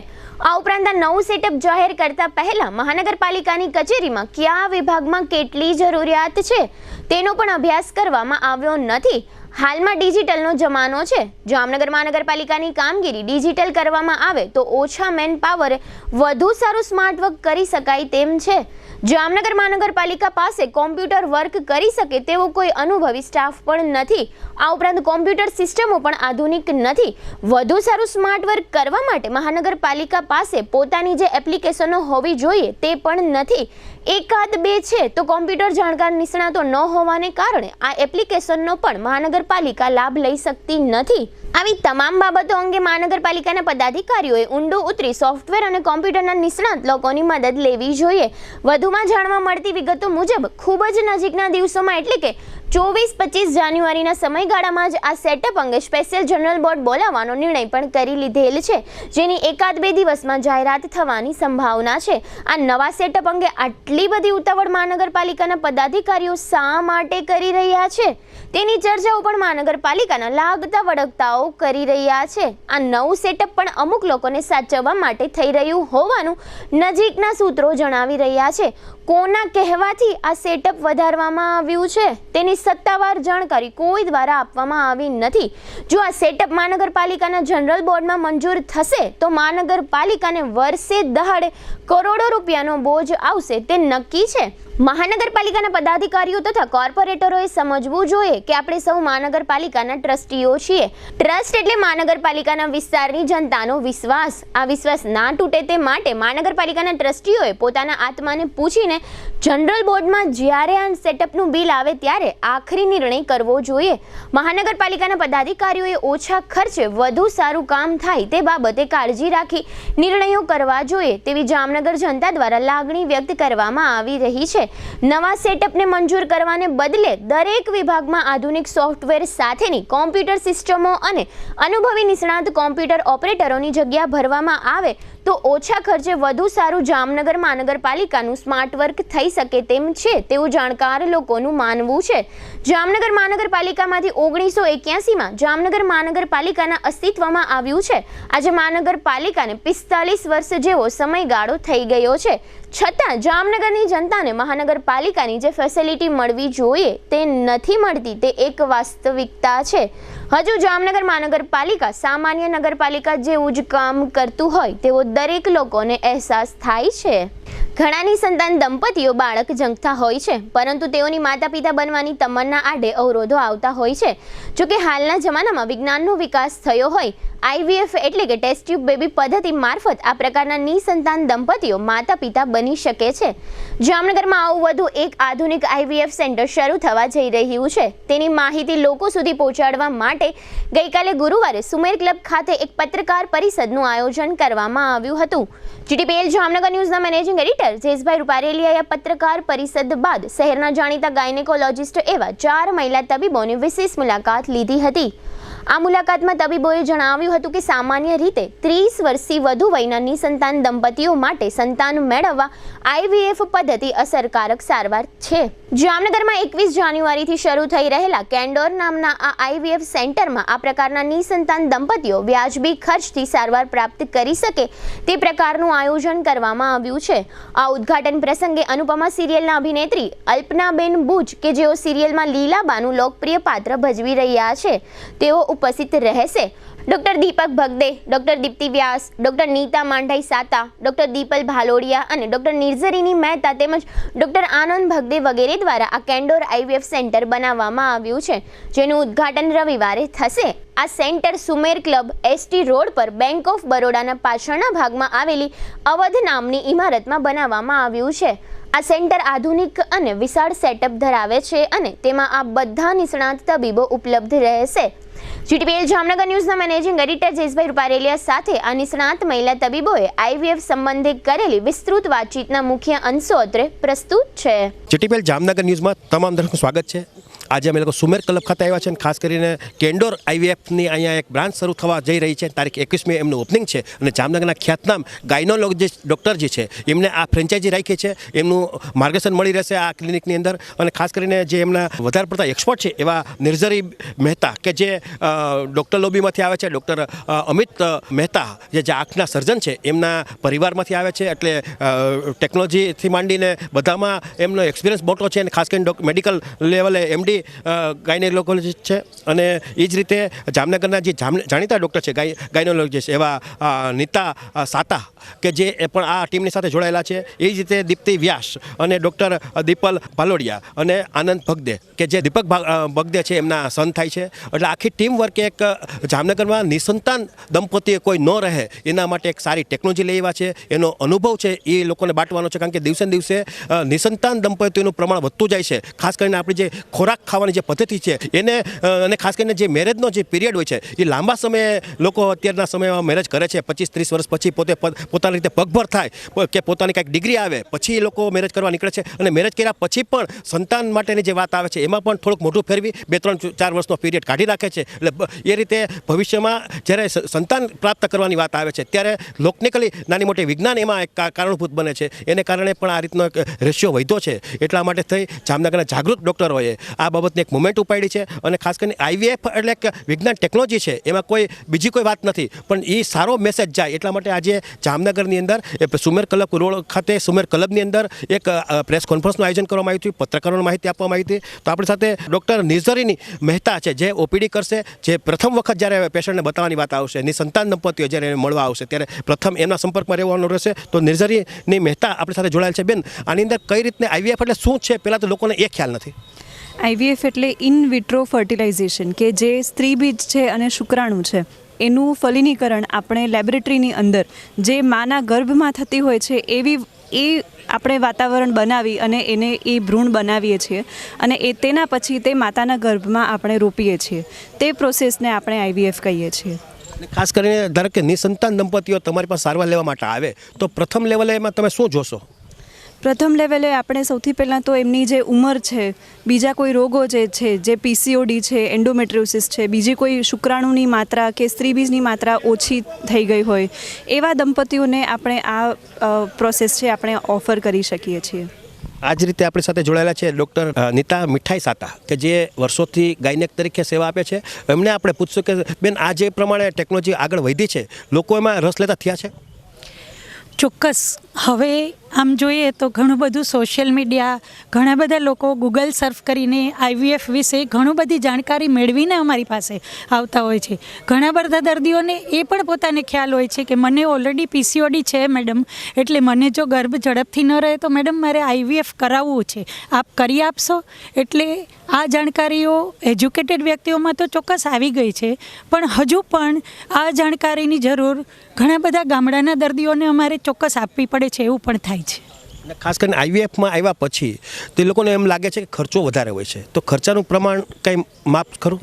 આ ઉપરાંત આ નવું સેટઅપ જાહેર કરતા પહેલા મહાનગરપાલિકાની કચેરીમાં કયા વિભાગમાં કેટલી જરૂરિયાત છે તેનો પણ અભ્યાસ કરવામાં આવ્યો નથી. હાલમાં ડિજિટલનો જમાનો છે. જામનગર મહાનગરપાલિકાની કામગીરી ડિજિટલ કરવામાં આવે તો ઓછા મેન પાવરે વધુ સારું સ્માર્ટ વર્ક કરી શકાય તેમ છે. જામનગર મહાનગરપાલિકા પાસે કોમ્પ્યુટર વર્ક કરી શકે તેવો કોઈ અનુભવી સ્ટાફ પણ નથી. આ ઉપરાંત કોમ્પ્યુટર સિસ્ટમો પણ આધુનિક નથી. વધુ સારું સ્માર્ટ વર્ક કરવા માટે મહાનગરપાલિકા પાસે પોતાની જે એપ્લિકેશનો હોવી જોઈએ તે પણ નથી. એકાદ બે છે તો કોમ્પ્યુટર જાણકાર નિષ્ણાતો ન હોવાને કારણે આ એપ્લિકેશનનો પણ મહાનગરપાલિકા લાભ લઈ શકતી નથી. આવી તમામ બાબતો અંગે મહાનગરપાલિકાના પદાધિકારીઓએ ઊંડું ઉતરી સોફ્ટવેર અને કોમ્પ્યુટરના નિષ્ણાત લોકોની મદદ લેવી જોઈએ. વધુમાં જાણવા મળતી વિગતો મુજબ ખૂબ જ નજીકના દિવસોમાં એટલે કે 24-25 જાન્યુઆરીના સમયગાળામાં જ આ સેટઅપ અંગે સ્પેશિયલ જનરલ બોર્ડ બોલાવવાનો નિર્ણય પણ કરી લીધેલ છે, જેની એકાદ બે દિવસમાં જાહેરાત થવાની સંભાવના છે. આ નવા સેટઅપ અંગે આટલી બધી ઉતાવળ મહાનગરપાલિકાના પદાધિકારીઓ શા માટે કરી રહ્યા છે તેની ચર્ચાઓ પણ મહાનગરપાલિકાના લાગતા વળગતાઓ કરી રહ્યા છે. આ નવું સેટઅપ પણ અમુક લોકોને સાચવવા માટે થઈ રહ્યું હોવાનું નજીકના સૂત્રો જણાવી રહ્યા છે. કોના કહેવાથી આ સેટઅપ વધારવામાં આવ્યું છે તેની સત્તાવાર જાણકારી કોઈ દ્વારા આપવામાં આવી નથી. જો આ સેટઅપ મહાનગરપાલિકાના જનરલ બોર્ડમાં મંજૂર થશે તો મહાનગરપાલિકાને વર્ષે દહાડે કરોડો રૂપિયાનો બોજ આવશે તે નક્કી છે. મહાનગરપાલિકાના પદાધિકારીઓ તથા કોર્પોરેટરોએ સમજવું જોઈએ કે આપણે સૌ મહાનગરપાલિકાના ટ્રસ્ટીઓ છીએ. ટ્રસ્ટ એટલે મહાનગરપાલિકાના વિસ્તારની જનતાનો વિશ્વાસ. આ વિશ્વાસ ના તૂટે તે માટે મહાનગરપાલિકાના ટ્રસ્ટીઓએ પોતાના આત્માને પૂછીને જનરલ બોર્ડમાં જ્યારે આ સેટઅપનું બિલ આવે ત્યારે આખરી નિર્ણય કરવો જોઈએ. મહાનગરપાલિકાના પદાધિકારીઓએ ઓછા ખર્ચે વધુ સારું કામ થાય તે બાબતે કાળજી રાખી નિર્ણયો કરવા જોઈએ તેવી જામનગર જનતા દ્વારા લાગણી વ્યક્ત કરવામાં આવી રહી છે. નવા સેટઅપને મંજૂર કરવાને બદલે દરેક વિભાગમાં આધુનિક સોફ્ટવેર સાથેની કોમ્પ્યુટર સિસ્ટમો અને અનુભવી નિષ્ણાત કોમ્પ્યુટર ઓપરેટરોની જગ્યા ભરવામાં આવે તો ઓછા ખર્ચે વધુ સારું જામનગર મહાનગરપાલિકાનું સ્માર્ટ વર્ક થઈ શકે તેમ છે તેવું જાણકાર લોકોનું માનવું છે. જામનગર મહાનગરપાલિકામાંથી 1981માં જામનગર મહાનગરપાલિકાના અસ્તિત્વમાં આવ્યું છે. આજે મહાનગરપાલિકાને 45 વર્ષ જેવો સમયગાળો થઈ ગયો છે. છતાં જામનગરની જનતાને મહાનગરપાલિકાની જે ફેસિલિટી મળવી જોઈએ તે નથી મળતી તે એક વાસ્તવિકતા છે. હજુ જામનગર મહાનગરપાલિકા સામાન્ય નગરપાલિકા જેવું જ કામ કરતું હોય તેવો દરેક લોકોને અહેસાસ થાય છે. ઘણાની સંતાન દંપતીઓ બાળક જંગતા હોય છે પરંતુ તેઓની માતા પિતા બનવાની તમન્ના આડે અવરોધો આવતા હોય છે. જોકે હાલના જમાનામાં વિજ્ઞાનનો વિકાસ થયો હોય IVF એટલે કે ટેસ્ટ ટ્યુબ બેબી પદ્ધતિ મારફત આ પ્રકારના નિસંતાન દંપતીઓ માતા પિતા બની શકે છે. જામનગરમાં આવું વધુ એક આધુનિક IVF સેન્ટર શરૂ થવા જઈ રહ્યું છે. તેની માહિતી લોકો સુધી પહોંચાડવા માટે ગઈકાલે ગુરુવારે સુમેર ક્લબ ખાતે એક પત્રકાર પરિષદનું આયોજન કરવામાં આવ્યું હતું. GTPL જામનગર ન્યૂઝના મેનેજિંગ એડિટર જેસભાઈ રૂપારેલિયાએ પત્રકાર પરિષદ બાદ શહેરના જાણીતા ગાયનેકોલોજિસ્ટ એવા 4 મહિલા તબીબોની વિશેષ મુલાકાત લીધી હતી. આ મુલાકાતમાં તબીબોએ જણાવ્યું હતું કે સામાન્ય રીતે 30 વર્ષથી વધુ વયના નિસંતાન દંપતીઓ માટે સંતાન મેળવવા IVF પદ્ધતિ અસરકારક સારવાર છે. જામનગરમાં 21 જાન્યુઆરીથી શરૂ થઈ રહેલા કેન્ડોર નામના આ IVF સેન્ટરમાં આ પ્રકારના નિસંતાન દંપતીઓ વ્યાજબી ખર્ચથી સારવાર પ્રાપ્ત કરી શકે તે પ્રકારનું આયોજન કરવામાં આવ્યું છે. આ ઉદ્ઘાટન પ્રસંગે અનુપમા સિરિયલના અભિનેત્રી અલ્પનાબેન બુચ કે જેઓ સિરિયલમાં લીલાબાનું લોકપ્રિય પાત્ર ભજવી રહ્યા છે તેઓ ઉપસ્થિત રહેશે. ડોક્ટર દીપક ભગદે, ડોક્ટર દીપ્તિ વ્યાસ, ડોક્ટર નીતા માંઢાઈ સાતા, ડોક્ટર દીપલ ભાલોડિયા અને ડોક્ટર નિર્ઝરીની મહેતા તેમજ ડોક્ટર આનંદ ભગદે વગેરે દ્વારા આ કેન્ડોર IVF સેન્ટર બનાવવામાં આવ્યું છે જેનું ઉદ્ઘાટન રવિવારે થશે. આ centre Sumer club ST road પર બેંક ઓફ બરોડાના પાછળના ભાગમાં આવેલી અવધ નામની ઇમારતમાં બનાવવામાં આવ્યું છે. આ સેન્ટર આધુનિક અને વિશાળ સેટઅપ ધરાવે છે અને તેમાં આ બધા નિષ્ણાત તબીબો ઉપલબ્ધ રહેશે. GTPL જામનગર ન્યૂઝના મેનેજિંગ એડિટર જેસભાઈ રૂપારેલિયા સાથે આ નિષ્ણાત મહિલા તબીબોએ IVF સંબંધિત કરેલી વિસ્તૃત વાતચીતના મુખ્ય અંશો અત્રે પ્રસ્તુત છે. GTPL જામનગર ન્યૂઝમાં તમામ દર્શકોનું સ્વાગત છે. આજે અમે લોકો સુમેર ક્લબ ખાતે આવ્યા છે અને ખાસ કરીને કેન્ડોર IVFની અહીંયા એક બ્રાન્ચ શરૂ થવા જઈ રહી છે. તારીખ 21મી એમનું ઓપનિંગ છે અને જામનગરના ખ્યાતનામ ગાયનોલોજિસ્ટ ડૉક્ટર જે છે એમને આ ફ્રેન્ચાઇઝી રાખી છે. એમનું માર્ગદર્શન મળી રહેશે આ ક્લિનિકની અંદર અને ખાસ કરીને જે એમના વધારે પડતા એક્સપર્ટ છે એવા નિર્ઝરી મહેતા કે જે ડૉક્ટર લોબીમાંથી આવે છે, ડૉક્ટર અમિત મહેતા જે આંખના સર્જન છે એમના પરિવારમાંથી આવે છે એટલે ટેકનોલોજીથી માંડીને બધામાં એમનો એક્સપિરિયન્સ મોટો છે અને ખાસ કરીને મેડિકલ લેવલે MD ગાયનેકોલોજીસ્ટ છે અને એ જ રીતે જામનગરના જે જાણીતા ડૉક્ટર છે ગાયનોલોજીસ્ટ એવા નીતા સાતા કે જે પણ આ ટીમની સાથે જોડાયેલા છે. એ જ રીતે દીપ્તિ વ્યાસ અને ડૉક્ટર દીપલ પાલોડિયા અને આનંદ ભગદે કે જે દીપક ભગદે છે એમના સન થાય છે. એટલે આખી ટીમ વર્ક એક જામનગરમાં નિસંતાન દંપતીએ કોઈ ન રહે એના માટે એક સારી ટેકનોલોજી લઈ આવ્યા છે. એનો અનુભવ છે એ લોકોને બાંટવાનો છે, કારણ કે દિવસે ને દિવસે નિસંતાન દંપતીઓનું પ્રમાણ વધતું જાય છે. ખાસ કરીને આપણી જે ખોરાક ખાવાની જે પદ્ધતિ છે એને અને ખાસ કરીને જે મેરેજનો જે પીરિયડ હોય છે એ લાંબા સમયે લોકો અત્યારના સમયમાં મેરેજ કરે છે. 25-30 વર્ષ પછી પોતાની રીતે પગભર થાય કે પોતાની કાંઈક ડિગ્રી આવે પછી એ લોકો મેરેજ કરવા નીકળે છે. અને મેરેજ કર્યા પછી પણ સંતાન માટેની જે વાત આવે છે એમાં પણ થોડુંક મોઢું ફેરવી 2-3-4 વર્ષનો પીરિયડ કાઢી રાખે છે. એટલે એ રીતે ભવિષ્યમાં જ્યારે સંતાન પ્રાપ્ત કરવાની વાત આવે છે ત્યારે લોકનિકલી નાની મોટી વિજ્ઞાન એમાં એક કારણભૂત બને છે. એને કારણે પણ આ રીતનો એક રેશિયો વધ્યો છે. એટલા માટે થઈ જામનગરના જાગૃત ડૉક્ટરોએ આ બાબતની એક મુવમેન્ટ ઉપાડી છે. અને ખાસ કરીને IVF એટલે એક વિજ્ઞાન ટેકનોલોજી છે, એમાં કોઈ બીજી કોઈ વાત નથી, પણ એ સારો મેસેજ જાય એટલા માટે આજે જામનગરની અંદર સુમેર ક્લબ રોડ ખાતે સુમેર ક્લબની અંદર એક પ્રેસ કોન્ફરન્સનું આયોજન કરવામાં આવ્યું હતું. પત્રકારોને માહિતી આપવામાં આવી હતી. તો આપણી સાથે ડૉક્ટર નિર્ઝરી મહેતા છે જે OPD કરશે. જે પ્રથમ વખત જ્યારે પેશન્ટને બતાવવાની વાત આવશે, નિસંતાન દંપતીઓ જ્યારે એને મળવા આવશે ત્યારે પ્રથમ એમના સંપર્કમાં રહેવાનું રહેશે. તો નિર્ઝરીની મહેતા આપણી સાથે જોડાયેલ છે. બેન, આની અંદર કઈ રીતને IVF એટલે શું છે પહેલાં તો લોકોને એ ખ્યાલ નથી. IVF એટલે ઇન વિટ્રો ફર્ટિલાઇઝેશન, કે જે સ્ત્રી બીજ છે અને શુક્રાણુ છે એનું ફલિનીકરણ આપણે લેબોરેટરીની અંદર જે માના ગર્ભમાં થતી હોય છે એ આપણે વાતાવરણ બનાવી અને એને એ ભ્રૂણ બનાવીએ છીએ અને તેના પછી તે માતાના ગર્ભમાં આપણે રોપીએ છીએ. તે પ્રોસેસને આપણે IVF કહીએ છીએ. ખાસ કરીને ધારો કે નિસંતાન દંપતીઓ તમારી પાસે સારવાર લેવા માટે આવે તો પ્રથમ લેવલે એમાં તમે શું જોશો? પ્રથમ લેવલે આપણે સૌથી પહેલાં તો એમની જે ઉંમર છે, બીજા કોઈ રોગો જે છે, જે PCOD છે, એન્ડોમેટ્રિયોસિસ છે, બીજી કોઈ શુક્રાણુની માત્રા કે સ્ત્રીબીજની માત્રા ઓછી થઈ ગઈ હોય એવા દંપતીઓને આપણે આ પ્રોસેસ છે આપણે ઓફર કરી શકીએ છીએ. આ જ રીતે આપણી સાથે જોડાયેલા છે ડૉક્ટર નીતા મીઠાઈ સાતા કે જે વર્ષોથી ગાયનેક તરીકે સેવા આપે છે. એમને આપણે પૂછશું કે બેન, આ જે પ્રમાણે ટેકનોલોજી આગળ વધી છે, લોકો એમાં રસ લેતા થયા છે? ચોક્કસ. હવે આમ જોઈએ તો ઘણું બધું સોશિયલ મીડિયા, ઘણા બધા લોકો ગૂગલ સર્ફ કરીને IVF વિશે ઘણું બધી જાણકારી મેળવીને અમારી પાસે આવતા હોય છે. ઘણા બધા દર્દીઓને એ પણ પોતાને ખ્યાલ હોય છે કે મને ઓલરેડી PCOD છે મેડમ, એટલે મને જો ગર્ભ ઝડપથી ન રહે તો મેડમ મારે IVF કરાવવું છે, આપ કરી આપશો? એટલે આ જાણકારીઓ એજ્યુકેટેડ વ્યક્તિઓમાં તો ચોક્કસ આવી ગઈ છે, પણ હજુ પણ આ જાણકારીની જરૂર ઘણા બધા ગામડાના દર્દીઓને અમારે ચોક્કસ આપવી પડે છે, એવું પણ થાય છે. અને ખાસ કરીને IVFમાં આવ્યા પછી તો એ લોકોને એમ લાગે છે કે ખર્ચો વધારે હોય છે, તો ખર્ચાનું પ્રમાણ કંઈ માપ ખરું?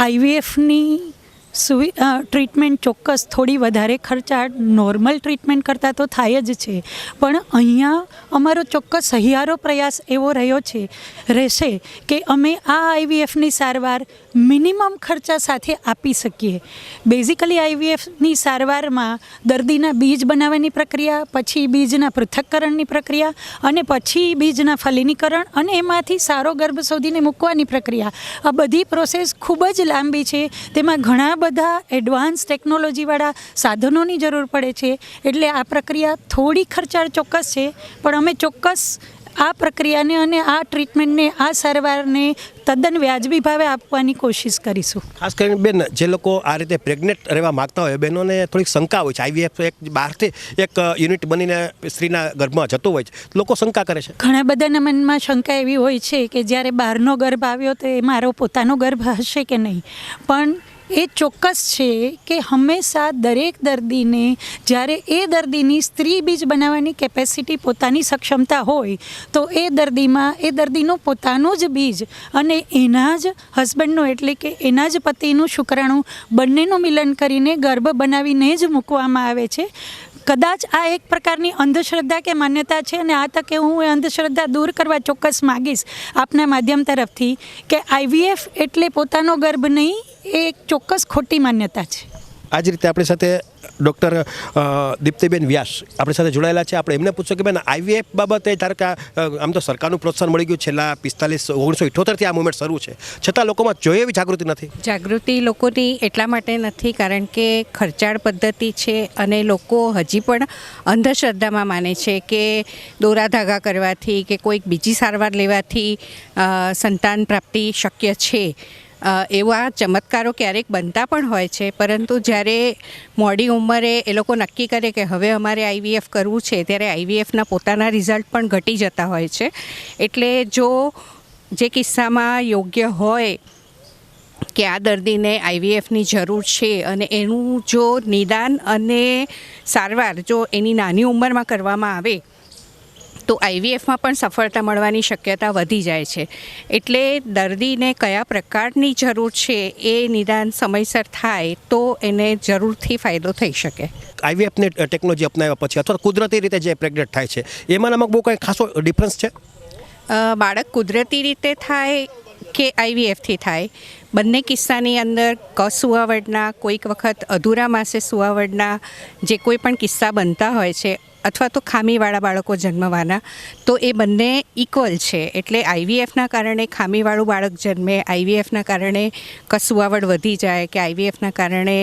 IVFની ટ્રીટમેન્ટ ચોક્કસ થોડી વધારે ખર્ચાળ નોર્મલ ટ્રીટમેન્ટ કરતાં તો થાય જ છે, પણ અહીંયા અમારો ચોક્કસ સહિયારો પ્રયાસ એવો રહેશે કે અમે આ IVFની સારવાર મિનિમમ ખર્ચા સાથે આપી શકીએ. બેઝિકલી IVFની સારવારમાં દર્દીના બીજ બનાવવાની પ્રક્રિયા, પછી બીજના પૃથક્કરણની પ્રક્રિયા અને પછી બીજના ફલિનીકરણ અને એમાંથી સારો ગર્ભ શોધીને મૂકવાની પ્રક્રિયા, આ બધી પ્રોસેસ ખૂબ જ લાંબી છે. તેમાં ઘણા બધા એડવાન્સ ટેકનોલોજીવાળા સાધનોની જરૂર પડે છે. એટલે આ પ્રક્રિયા થોડી ખર્ચાળ ચોક્કસ છે, પણ અમે ચોક્કસ આ પ્રક્રિયાને અને આ ટ્રીટમેન્ટને, આ સારવારને તદ્દન વ્યાજબી ભાવે આપવાની કોશિશ કરીશું. ખાસ કરીને બેન, જે લોકો આ રીતે પ્રેગ્નેન્ટ રહેવા માગતા હોય, બહેનોને થોડીક શંકા હોય છે. IVF એક બહારથી એક યુનિટ બનીને સ્ત્રીના ગર્ભમાં જતો હોય છે, લોકો શંકા કરે છે. ઘણા બધાના મનમાં શંકા એવી હોય છે કે જ્યારે બહારનો ગર્ભ આવ્યો તો એ મારો પોતાનો ગર્ભ હશે કે નહીં, પણ એ ચોક્કસ છે કે હંમેશા દરેક દર્દીને જ્યારે એ દર્દીની સ્ત્રી બીજ બનાવવાની કેપેસિટી, પોતાની સક્ષમતા હોય તો એ દર્દીનું પોતાનું જ બીજ અને એના જ હસબન્ડનું એટલે કે એના જ પતિનું શુક્રાણુ બંનેનું મિલન કરીને ગર્ભ બનાવીને જ મૂકવામાં આવે છે. કદાચ આ એક પ્રકારની અંધશ્રદ્ધા કે માન્યતા છે અને આ તકે હું એ અંધશ્રદ્ધા દૂર કરવા ચોક્કસ માગીશ આપના માધ્યમ તરફથી કે IVF એટલે પોતાનો ગર્ભ નહીં, એ એક ચોક્કસ ખોટી માન્યતા છે. આ જ રીતે આપણી સાથે ડૉક્ટર દીપ્તિબેન વ્યાસ આપણી સાથે જોડાયેલા છે. આપણે એમને પૂછ્યું કે બેન આઈવીએફ બાબતે ધારો કે આમ તો સરકારનું પ્રોત્સાહન મળી ગયું છેલ્લા 1978થી આ મુવમેન્ટ શરૂ છે, છતાં લોકોમાં જોઈએ એવી જાગૃતિ નથી. જાગૃતિ લોકોની એટલા માટે નથી કારણ કે ખર્ચાળ પદ્ધતિ છે અને લોકો હજી પણ અંધશ્રદ્ધામાં માને છે કે દોરા ધાગા કરવાથી કે કોઈક બીજી સારવાર લેવાથી સંતાન પ્રાપ્તિ શક્ય છે. એવા ચમત્કારો ક્યારેક બનતા પણ હોય છે, પરંતુ જ્યારે મોડી ઉંમરે એ લોકો નક્કી કરે કે હવે અમારે આઈવીએફ કરવું છે ત્યારે આઈવીએફના પોતાના રિઝલ્ટ પણ ઘટી જતા હોય છે. એટલે જો જે કિસ્સામાં યોગ્ય હોય કે આ દર્દીને આઈવીએફની જરૂર છે અને એનું જો નિદાન અને સારવાર જો એની નાની ઉંમરમાં કરવામાં આવે તો આઈવીએફમાં પણ સફળતા મળવાની શક્યતા વધી જાય છે. એટલે દર્દીને કયા પ્રકારની જરૂર છે એ નિદાન સમયસર થાય તો એને જરૂરથી ફાયદો થઈ શકે. આઈવીએફની ટેકનોલોજી અપનાવ્યા પછી અથવા કુદરતી રીતે જે પ્રેગ્નેન્ટ થાય છે એમાંનામાં બહુ કંઈ ખાસો ડિફરન્સ છે? બાળક કુદરતી રીતે થાય કે આઈવીએફથી થાય, બંને કિસ્સાની અંદર કસુવાવડના, કોઈક વખત અધૂરા માસે સુવાવડના જે કોઈ પણ કિસ્સા બનતા હોય છે અથવા તો ખામીવાળા બાળકો જન્મવાના, તો એ બંને ઇક્વલ છે. એટલે આઈવીએફના કારણે ખામીવાળું બાળક જન્મે, આઈવીએફના કારણે કસુવાવડ વધી જાય કે આઈવીએફના કારણે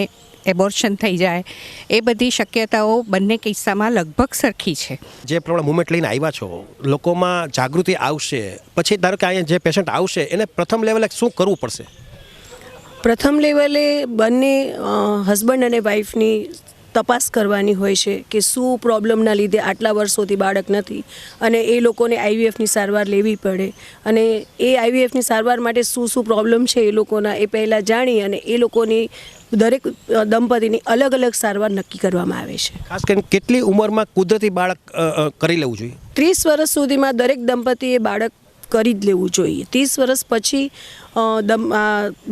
એબોર્શન થઈ જાય, એ બધી શક્યતાઓ બંને કિસ્સામાં લગભગ સરખી છે. જે પ્રમાણે મુવમેન્ટ લઈને આવ્યા છો, લોકોમાં જાગૃતિ આવશે પછી ધારો કે અહીંયા જે પેશન્ટ આવશે એને પ્રથમ લેવલે શું કરવું પડશે? પ્રથમ લેવલે બંને હસબન્ડ અને વાઈફની તપાસ કરવાની હોય છે કે શું પ્રોબ્લેમના લીધે આટલા વર્ષોથી બાળક નથી અને એ લોકોને આઈવીએફની સારવાર લેવી પડે, અને એ આઈવીએફની સારવાર માટે શું શું પ્રોબ્લેમ છે એ લોકોના એ પહેલાં જાણી અને એ લોકોની દરેક દંપતીની અલગ અલગ સારવાર નક્કી કરવામાં આવે છે. ખાસ કરીને કેટલી ઉંમરમાં કુદરતી બાળક કરી લેવું જોઈએ? 30 વર્ષ સુધીમાં દરેક દંપતીએ બાળક કરી જ લેવું જોઈએ. 30 વર્ષ પછી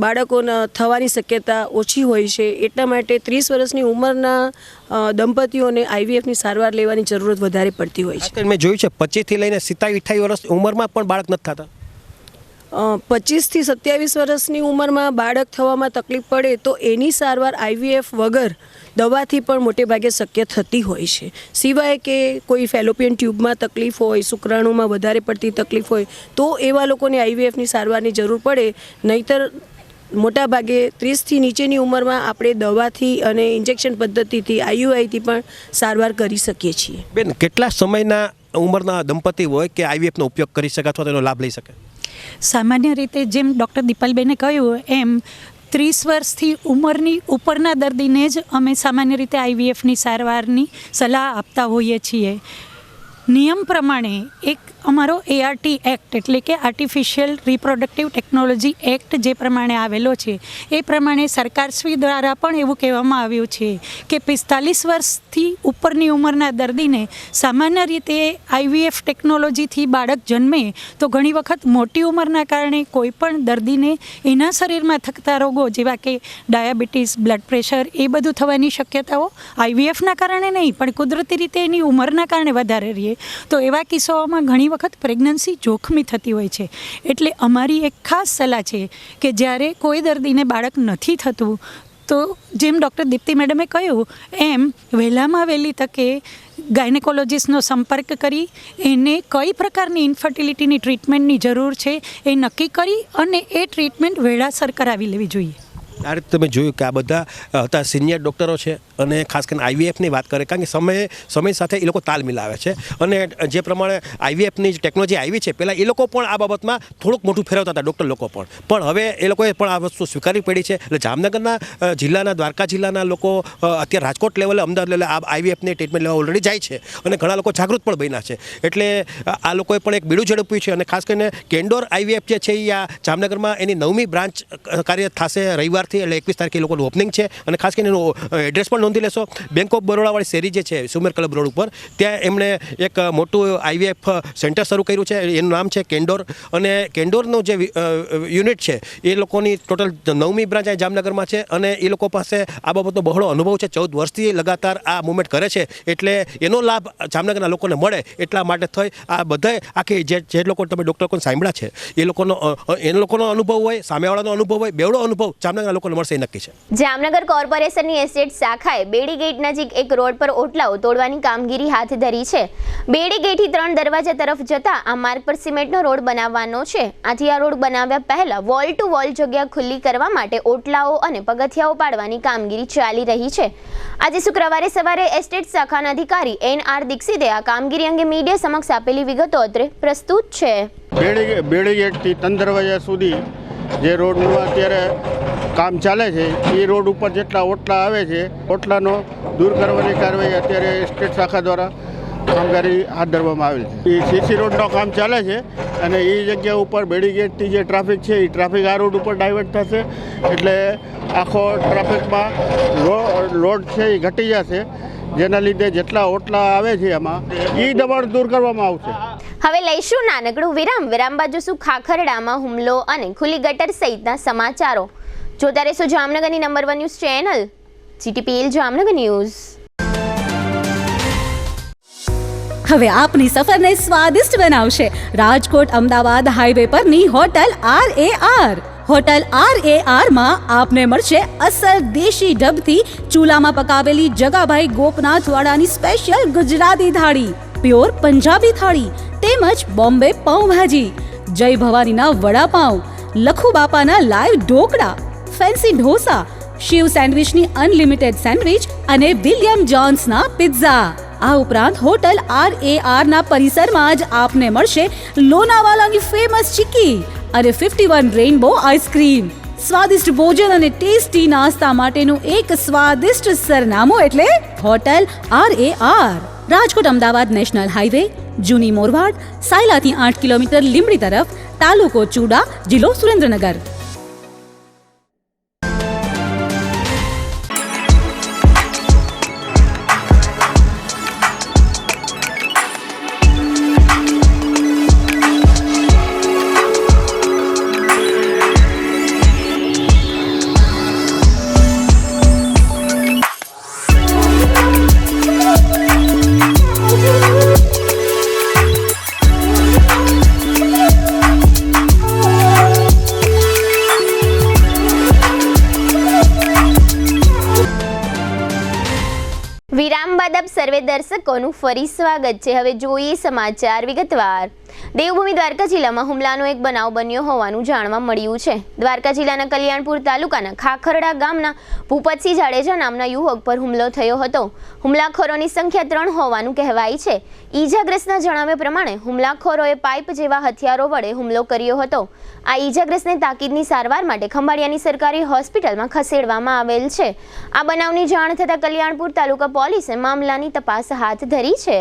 બાળકોના થવાની શક્યતા ઓછી હોય છે. એટલા માટે 30 વર્ષની ઉંમરના દંપતીઓને આઈવીએફની સારવાર લેવાની જરૂરત વધારે પડતી હોય છે. મેં જોયું છે 25થી લઈને 27-28 વર્ષ ઉંમરમાં પણ બાળક નથી થતા. 25 થી 27 વર્ષની ઉંમરમાં બાળક થવામાં તકલીફ પડે તો એની સારવાર આઈવીએફ વગર દવાથી પણ મોટે ભાગે શક્ય થતી હોય છે. સિવાય કે કોઈ ફેલોપિયન ટ્યુબમાં તકલીફ હોય, શુક્રાણુમાં વધારે પડતી તકલીફ હોય તો એવા લોકોને આઈવીએફની સારવારની જરૂર પડે. નહીંતર મોટા ભાગે 30થી નીચેની ઉંમરમાં આપણે દવાથી અને ઇન્જેક્શન પદ્ધતિથી આઈયુઆઈથી પણ સારવાર કરી શકીએ છીએ. બેન, કેટલા સમયના ઉંમરના દંપતી હોય કે આઈવીએફનો ઉપયોગ કરી શકે અથવા તેનો લાભ લઈ શકે? સામાન્ય રીતે જેમ ડૉક્ટર દીપલબેને કહ્યું એમ 30 વર્ષથી ઉંમરની ઉપરના દર્દીને જ અમે સામાન્ય રીતે આઈવીએફની સારવારની સલાહ આપતા હોઈએ છીએ. નિયમ પ્રમાણે એક અમારો એઆરટી એક્ટ એટલે કે આર્ટિફિશિયલ રિપ્રોડક્ટિવ ટેકનોલોજી એક્ટ જે પ્રમાણે આવેલો છે એ પ્રમાણે સરકારશ્રી દ્વારા પણ એવું કહેવામાં આવ્યું છે કે 45 વર્ષથી ઉપરની ઉંમરના દર્દીને સામાન્ય રીતે આઈવીએફ ટેકનોલોજીથી બાળક જન્મે તો ઘણી વખત મોટી ઉંમરના કારણે કોઈ પણ દર્દીને એના શરીરમાં થતા રોગો જેવા કે ડાયાબિટીસ, બ્લડ પ્રેશર એ બધું થવાની શક્યતાઓ આઈવીએફના કારણે નહીં પણ કુદરતી રીતે એની ઉંમરના કારણે વધારે રહીએ. તો એવા કિસ્સાઓમાં ઘણી વખત પ્રેગ્નન્સી જોખમી થતી હોય છે. એટલે અમારી એક ખાસ સલાહ છે કે જ્યારે કોઈ દર્દીને બાળક નથી થતું તો જેમ ડૉક્ટર દીપ્તિ મેડમે કહ્યું એમ વહેલામાં વહેલી તકે ગાયનેકોલોજીસ્ટનો સંપર્ક કરી એને કઈ પ્રકારની ઇન્ફર્ટિલિટીની ટ્રીટમેન્ટની જરૂર છે એ નક્કી કરી અને એ ટ્રીટમેન્ટ વેળાસર કરાવી લેવી જોઈએ. આ રીતે તમે જોયું કે આ બધા હતા સિનિયર ડૉક્ટરો છે અને ખાસ કરીને આઈવીએફની વાત કરે કારણ કે સમય સાથે એ લોકો તાલ મિલાવે છે. અને જે પ્રમાણે આઈવીએફની જે ટેકનોલોજી આવી છે પહેલાં એ લોકો પણ આ બાબતમાં થોડુંક મોટું ફેરવતા હતા ડૉક્ટર લોકો પણ હવે એ લોકોએ પણ આ વસ્તુ સ્વીકારવી પડી છે. એટલે જામનગરના જિલ્લાના, દ્વારકા જિલ્લાના લોકો અત્યારે રાજકોટ લેવલે, અમદાવાદ લેવલે આ આઈવીએફની ટ્રીટમેન્ટ લેવા ઓલરેડી જાય છે અને ઘણા લોકો જાગૃત પણ બન્યા છે. એટલે આ લોકોએ પણ એક બીડું ઝડપ્યું છે અને ખાસ કરીને કેન્ડોર આઈવીએફ જે છે એ આ જામનગરમાં એની 9મી બ્રાન્ચ કાર્યરત થશે રવિવારથી, એટલે 21 તારીખે એ લોકોનું ઓપનિંગ છે. અને ખાસ કરીને એનું એડ્રેસ પણ નોંધી લેશો. બેંક ઓફ બરોડાવાળી શેરી જે છે સુમેર ક્લબ રોડ ઉપર, ત્યાં એમણે એક મોટું આઈવીએફ સેન્ટર શરૂ કર્યું છે. એનું નામ છે કેન્ડોર. અને કેન્ડોરનું જે યુનિટ છે એ લોકોની ટોટલ 9મી બ્રાન્ચ આ જામનગરમાં છે અને એ લોકો પાસે આ બાબતનો બહોળો અનુભવ છે. 14 વર્ષથી લગાતાર આ મુવમેન્ટ કરે છે. એટલે એનો લાભ જામનગરના લોકોને મળે એટલા માટે થઈ આ બધાય આખી જે લોકો તમે ડૉક્ટર કોણ સાંભળ્યા છે એ લોકોનો અનુભવ હોય, સામેવાળાનો અનુભવ હોય, બેવડો અનુભવ જામનગરના લોકો લોકોને મળશે એ નક્કી છે. જામનગર કોર્પોરેશનની એસ્ટેટ શાખાએ બેડી ગેટ નજીક એક રોડ પર ઓટલાઓ તોડવાની કામગીરી હાથ ધરી છે. બેડી ગેટથી 3 દરવાજા તરફ જતા આ માર્ગ પર સિમેન્ટનો રોડ બનાવવાનો છે. આથી આ રોડ બનાવ્યા પહેલા વોલ ટુ વોલ જગ્યા ખુલ્લી કરવા માટે ઓટલાઓ અને પગથિયાઓ પાડવાની કામગીરી ચાલી રહી છે. આજે શુક્રવારે સવારે એસ્ટેટ શાખાના અધિકારી NR દીક્ષિતે આ કામગીરી અંગે મીડિયા સમક્ષ આપેલી વિગતો અત્રે પ્રસ્તુત છે. બેડી ગેટથી 3 દરવાજા સુધી જે રોડનું અત્યારે કામ ચાલે છે એ રોડ ઉપર જેટલા ઓટલા આવે છે ઓટલાનો દૂર કરવાની કાર્યવાહી અત્યારે એસ્ટેટ શાખા દ્વારા કામગીરી હાથ ધરવામાં આવેલ છે. એ CC રોડનું કામ ચાલે છે અને એ જગ્યા ઉપર બેડી ગેટથી જે ટ્રાફિક છે એ ટ્રાફિક આ રોડ ઉપર ડાયવર્ટ થશે એટલે આખો ટ્રાફિકમાં લોડ છે એ ઘટી જશે, જેના લીધે જેટલા ઓટલા આવે છે એમાં એ દબાણ દૂર કરવામાં આવશે. હવે લઈશું નાનકડું વિરામ બાદ જોશું ખાખરડામાં હુમલો અને ખુલ્લી ગટર સહિતના સમાચારો. જોતા રહેશો જામનગરની number 1 news channel GTPL Jamnagar news. હવે આપની સફરને સ્વાદિષ્ટ બનાવશે રાજકોટ અમદાવાદ હાઈવે પરની હોટલ RAR. હોટલ RAR માં આપને મળશે અસલ દેશી ઢબથી ચૂલામાં પકાવેલી જગાભાઈ ગોપનાથવાડાની સ્પેશિયલ ગુજરાતી થાળી, પ્યોર પંજાબી થાળી તેમજ બોમ્બે પાઉંભાજી, જય ભવાનીના વડાપાઉં, લખુ બાપાના લાઈવ ઢોકળા, ફેન્સી ઢોસા, શિવ સેન્ડવિચની અનલિમિટેડ સેન્ડવિચ અને વિલિયમ જોન્સના પિઝા. આ ઉપરાંત હોટલ RAR ના પરિસરમાં જ આપને મળશે લોનાવાલાની ફેમસ ચીકી અને 51 રેઇનબો આઈસ્ક્રીમ. સ્વાદિષ્ટ ભોજન અને ટેસ્ટી નાસ્તા માટેનું એક સ્વાદિષ્ટ સરનામું એટલે hotel RAR. Rajkot Ahmedabad national highway, જૂની મોરવાડ, સાયલાથી 8 કિલોમીટર લીંબડી તરફ, તાલુકો ચૂડા, જિલ્લો સુરેન્દ્રનગર. વિરામ બાદ આપ સર્વે દર્શકોનું ફરી સ્વાગત છે. હવે જોઈએ સમાચાર વિગતવાર. દેવભૂમિ દ્વારકા જિલ્લામાં હુમલાનો એક બનાવ બન્યો હોવાનું જાણવા મળ્યું છે. દ્વારકા જિલ્લાના કલ્યાણપુર તાલુકાના ખાખરડા ગામના ભૂપતસિંહ જાડેજા નામના યુવક પર હુમલો થયો હતો. હુમલાખોરોની સંખ્યા 3 હોવાનું કહેવાય છે. ઈજાગ્રસ્તના જણાવ્યા પ્રમાણે હુમલાખોરોએ પાઇપ જેવા હથિયારો વડે હુમલો કર્યો હતો. આ ઈજાગ્રસ્તને તાકીદની સારવાર માટે ખંભાળિયાની સરકારી હોસ્પિટલમાં ખસેડવામાં આવેલ છે. આ બનાવની જાણ થતાં કલ્યાણપુર તાલુકા પોલીસે મામલાની તપાસ હાથ ધરી છે.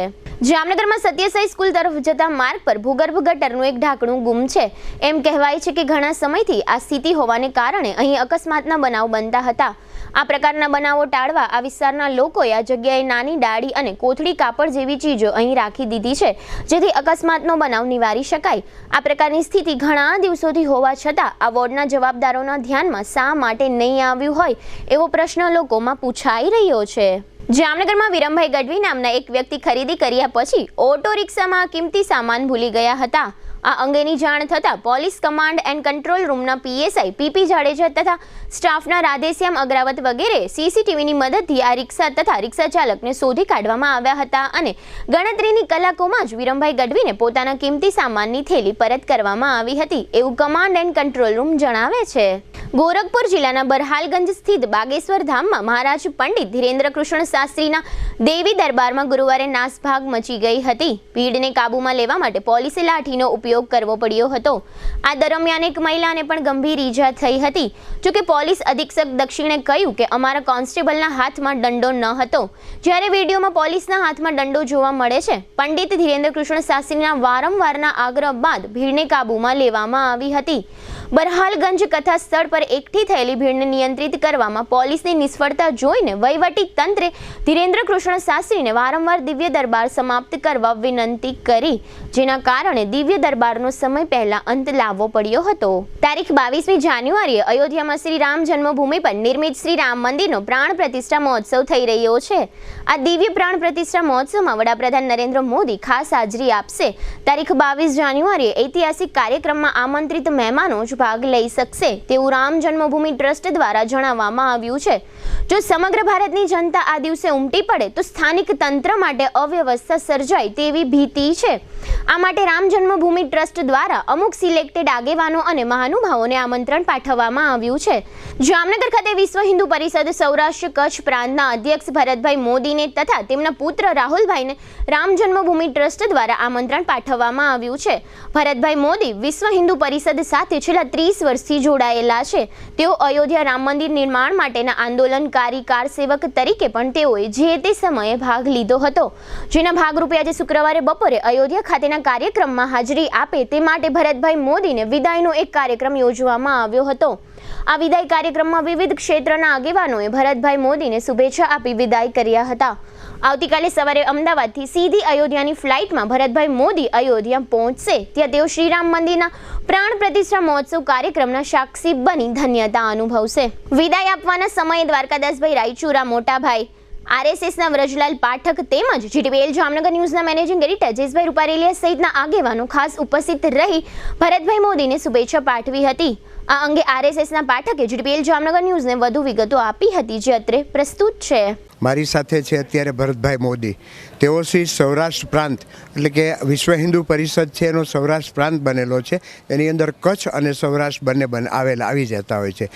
જામનગરમાં સત્યસાઈ સ્કૂલ તરફ જતા માર્ગ પર ભૂગર્ભ ગટરનું એક ઢાંકણું ગુમ છે. એમ કહેવાય છે કે ઘણા સમયથી આ સ્થિતિ હોવાને કારણે અહીં અકસ્માતના બનાવ બનતા હતા. આ પ્રકારના બનાવો ટાળવા આ વિસ્તારના લોકોએ આ જગ્યાએ નાની ડાળી અને કોથળી કાપડ જેવી ચીજો અહીં રાખી દીધી છે, જેથી અકસ્માતનો બનાવ નિવારી શકાય. આ પ્રકારની સ્થિતિ ઘણા દિવસોથી હોવા છતાં આ વોર્ડના જવાબદારોના ધ્યાનમાં શા માટે નહીં આવ્યું હોય એવો પ્રશ્ન લોકોમાં પૂછાઈ રહ્યો છે. જામનગરમાં વિરમભાઈ ગઢવી નામના એક વ્યક્તિ ખરીદી કર્યા પછી ઓટો રિક્ષામાં કિંમતી સામાન ભૂલી ગયા હતા. આ અંગેની જાણ થતાં પોલીસ કમાન્ડ એન્ડ કંટ્રોલ રૂમના PSI PP જાડેજા તથા સ્ટાફના રાધેશ્યામ અગ્રાવત વગેરે CCTVની મદદથી આ રિક્ષા તથા રિક્ષા ચાલકને શોધી કાઢવામાં આવ્યા હતા અને ગણતરીની કલાકોમાં જ વિરમભાઈ ગઢવીને પોતાના કિંમતી સામાનની થેલી પરત કરવામાં આવી હતી એવું કમાન્ડ એન્ડ કંટ્રોલ રૂમ જણાવે છે. ગોરખપુર જિલ્લાના બરહાલગંજ સ્થિત બાગેશ્વર ધામમાં મહારાજ પંડિત ધીરેન્દ્ર કૃષ્ણ શાસ્ત્રીના દેવી દરબારમાં ગુરુવારે નાસભાગ મચી ગઈ હતી. ભીડને કાબૂમાં લેવા માટે પોલીસે લાઠીનો ઉપયોગ કરવો પડ્યો હતો. આ દરમિયાન એક મહિલાને પણ ગંભીર ઈજા થઈ હતી. જોકે પોલીસ અધિક્ષક દક્ષિણે કહ્યું કે અમારા કોન્સ્ટેબલના હાથમાં દંડો ન હતો. જ્યારે વિડીયોમાં પોલીસના હાથમાં દંડો જોવા મળે છે. પંડિત ધીરેન્દ્ર કૃષ્ણ શાસ્ત્રીના વારંવારના આગ્રહ બાદ ભીડને કાબૂમાં લેવામાં આવી હતી. બરહાલગંજ કથા સ્થળ પર એકઠી થયેલી ભીડને નિયંત્રિત કરવામાં પોલીસની નિષ્ફળતા જોઈને વહીવટી તંત્રે ધીરેન્દ્ર કૃષ્ણ શાસ્ત્રીને વારંવાર દિવ્ય દરબાર સમાપ્ત કરવા વિનંતી કરી, જેના કારણે દિવ્ય દરબારનો સમય પહેલા અંત લાવવો પડ્યો હતો. તારીખ 22મી જાન્યુઆરીએ અયોધ્યામાં શ્રી રામ જન્મભૂમિ પર નિર્મિત શ્રી રામ મંદિરનો પ્રાણ પ્રતિષ્ઠા મહોત્સવ થઈ રહ્યો છે. આ દિવ્ય પ્રાણ પ્રતિષ્ઠા મહોત્સવમાં વડાપ્રધાન નરેન્દ્ર મોદી ખાસ હાજરી આપશે. તારીખ 22 જાન્યુઆરીએ ઐતિહાસિક કાર્યક્રમમાં આમંત્રિત મહેમાનો જ ભાગ લઈ શકશે તેવું રામ જન્મભૂમિ ટ્રસ્ટ દ્વારા જણાવવામાં આવ્યું છે. જો સમગ્ર ભારતની જનતા આ દિવસે ઉમટી પડે તો સ્થાનિક તંત્ર માટે અવ્યવસ્થા સર્જાય તેવી ભીતિ છે. આ માટે રામ જન્મભૂમિ ટ્રસ્ટ દ્વારા અમુક સિલેક્ટેડ આગેવાનો અને મહાનુભાવોને આમંત્રણ પાઠવવામાં આવ્યું છે. જામનગર ખાતે વિશ્વ હિન્દુ પરિષદ સૌરાષ્ટ્ર કચ્છ પ્રાંતના અધ્યક્ષ ભરતભાઈ મોદીને તથા તેમના પુત્ર રાહુલભાઈને રામ જન્મભૂમિ ટ્રસ્ટ દ્વારા આમંત્રણ પાઠવવામાં આવ્યું છે. ભરતભાઈ મોદી વિશ્વ હિન્દુ પરિષદ સાથે છેલ્લા 30 વર્ષથી જોડાયેલા છે. તેઓ અયોધ્યા રામ મંદિર નિર્માણ માટેના આંદોલનકારી કારસેવક તરીકે પણ તેઓએ જે તે સમયે ભાગ લીધો હતો, જેના ભાગરૂપે આજે શુક્રવારે બપોરે અયોધ્યા ખાતેના કાર્યક્રમમાં હાજરી આપે તે માટે ભરતભાઈ મોદીને વિદાયનો એક કાર્યક્રમ યોજવામાં આવ્યો હતો. આ વિદાય કાર્યક્રમમાં વિવિધ ક્ષેત્રના આગેવાનોએ ભરતભાઈ મોદીને શુભેચ્છા આપી વિદાય કર્યા હતા. આવતીકાલે સવારે અમદાવાદથી સીધી અયોધ્યાની ફ્લાઇટમાં ભરતભાઈ મોદી અયોધ્યા પહોંચશે. ત્યાં તેઓ શ્રીરામ મંદિરના પ્રાણ પ્રતિષ્ઠા મહોત્સવ કાર્યક્રમના સાક્ષી બની ધન્યતા અનુભવશે. વિદાય આપવાના સમયે દ્વારકાદાસભાઈ રાયચુરા મોટાભાઈ, RSSના વ્રજલાલ પાઠક તેમજ GTPL જામનગર ન્યૂઝના મેનેજિંગ એડિટર જયેશભાઈ રૂપારેલિયા સહિતના આગેવાનો ખાસ ઉપસ્થિત રહી ભરતભાઈ મોદીને શુભેચ્છા પાઠવી હતી. આ અંગે RSSના પાઠકે GTPL જામનગર ન્યૂઝને વધુ વિગતો આપી હતી, જે અત્રે પ્રસ્તુત છે. મારી સાથે છે અત્યારે ભરતભાઈ મોદી. તેઓ શ્રી સૌરાષ્ટ્ર પ્રાંત એટલે કે વિશ્વ હિન્દુ પરિષદ છે એનો સૌરાષ્ટ્ર પ્રાંત બનેલો છે. એની અંદર કચ્છ અને સૌરાષ્ટ્ર બંને આવી જતા હોય છે.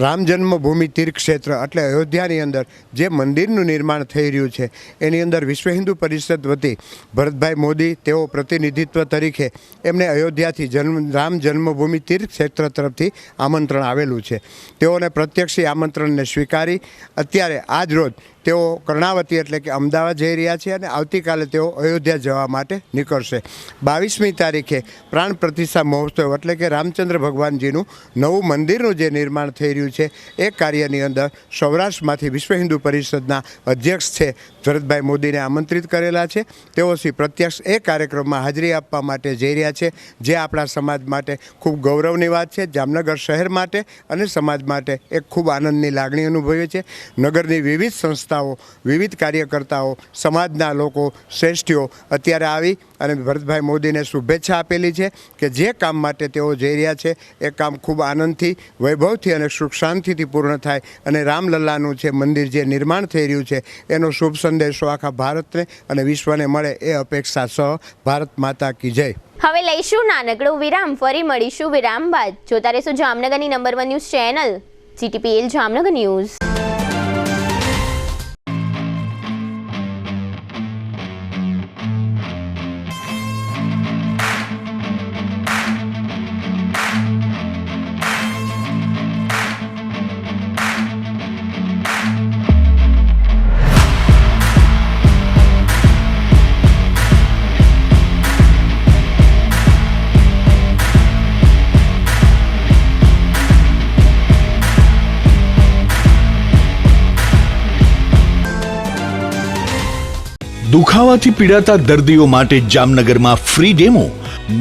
રામ જન્મભૂમિ તીર્થક્ષેત્ર એટલે અયોધ્યાની અંદર જે મંદિરનું નિર્માણ થઈ રહ્યું છે એની અંદર વિશ્વ હિન્દુ પરિષદ વતી ભરતભાઈ મોદી તેઓ પ્રતિનિધિત્વ તરીકે એમને અયોધ્યાથી રામ જન્મભૂમિ તીર્થક્ષેત્ર તરફથી આમંત્રણ આવેલું છે. તેઓને પ્રત્યક્ષ આમંત્રણને સ્વીકારી અત્યારે આજ રોજ તેઓ કર્ણાવતી એટલે કે અમદાવાદ જઈ રહ્યા છે અને આવતીકાલે તેઓ અયોધ્યા જવા માટે નીકળશે. 22મી તારીખે પ્રાણ પ્રતિષ્ઠા મહોત્સવ એટલે કે રામચંદ્ર ભગવાનજીનું નવું મંદિરનું જે નિર્માણ થઈ રહ્યું છે એ કાર્યની અંદર સૌરાષ્ટ્રમાંથી વિશ્વ હિન્દુ પરિષદના અધ્યક્ષ છે ભરતભાઈ મોદીને આમંત્રિત કરેલા છે. તેઓ શ્રી પ્રત્યક્ષ એ કાર્યક્રમમાં હાજરી આપવા માટે જઈ રહ્યા છે, જે આપણા સમાજ માટે ખૂબ ગૌરવની વાત છે. જામનગર શહેર માટે અને સમાજ માટે એક ખૂબ આનંદની લાગણી અનુભવે છે. નગરની વિવિધ સંસ્થાઓ, વિવિધ કાર્યકર્તાઓ, સમાજના લોકો, શ્રેષ્ઠીઓ અત્યારે આવી અને ભરતભાઈ મોદીને શુભેચ્છા આપેલી છે કે જે કામ માટે તેઓ જઈ રહ્યા છે એ કામ ખૂબ આનંદથી, વૈભવથી અને સુખ શાંતિથી પૂર્ણ થાય અને રામલલ્લાનું છે મંદિર જે નિર્માણ થઈ રહ્યું છે એનો શુભ સંદેશો આખા ભારતને અને વિશ્વને મળે એ અપેક્ષા સહ ભારત માતા કી જય. હવે લઈશું નાનકડું વિરામ, ફરી મળીશું વિરામ બાદ. જોતા રહેશો જામનગરની number 1 news channel GTPL Jamnagar news. દુખાવાથી પીડાતા દર્દીઓ માટે જામનગરમાં free demo.